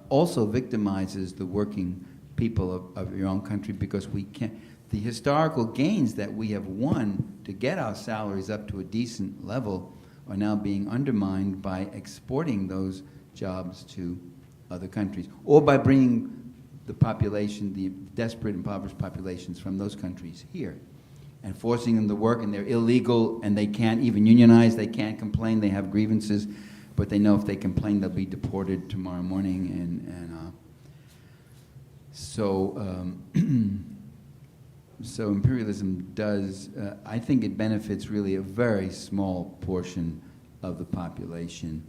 also victimizes the working people of your own country, because we can't. The historical gains that we have won to get our salaries up to a decent level are now being undermined by exporting those jobs to other countries, or by bringing the population, the desperate, impoverished populations from those countries here, and forcing them to work, and they're illegal, and they can't even unionize, they can't complain, they have grievances, but they know if they complain, they'll be deported tomorrow morning, So imperialism does, I think it benefits really a very small portion of the population.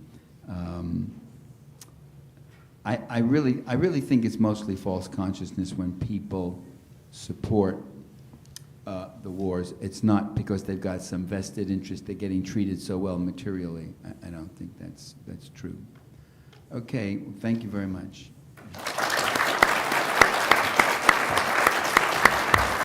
I really think it's mostly false consciousness when people support the wars. It's not because they've got some vested interest, they're getting treated so well materially. I don't think that's true. Okay, well, thank you very much.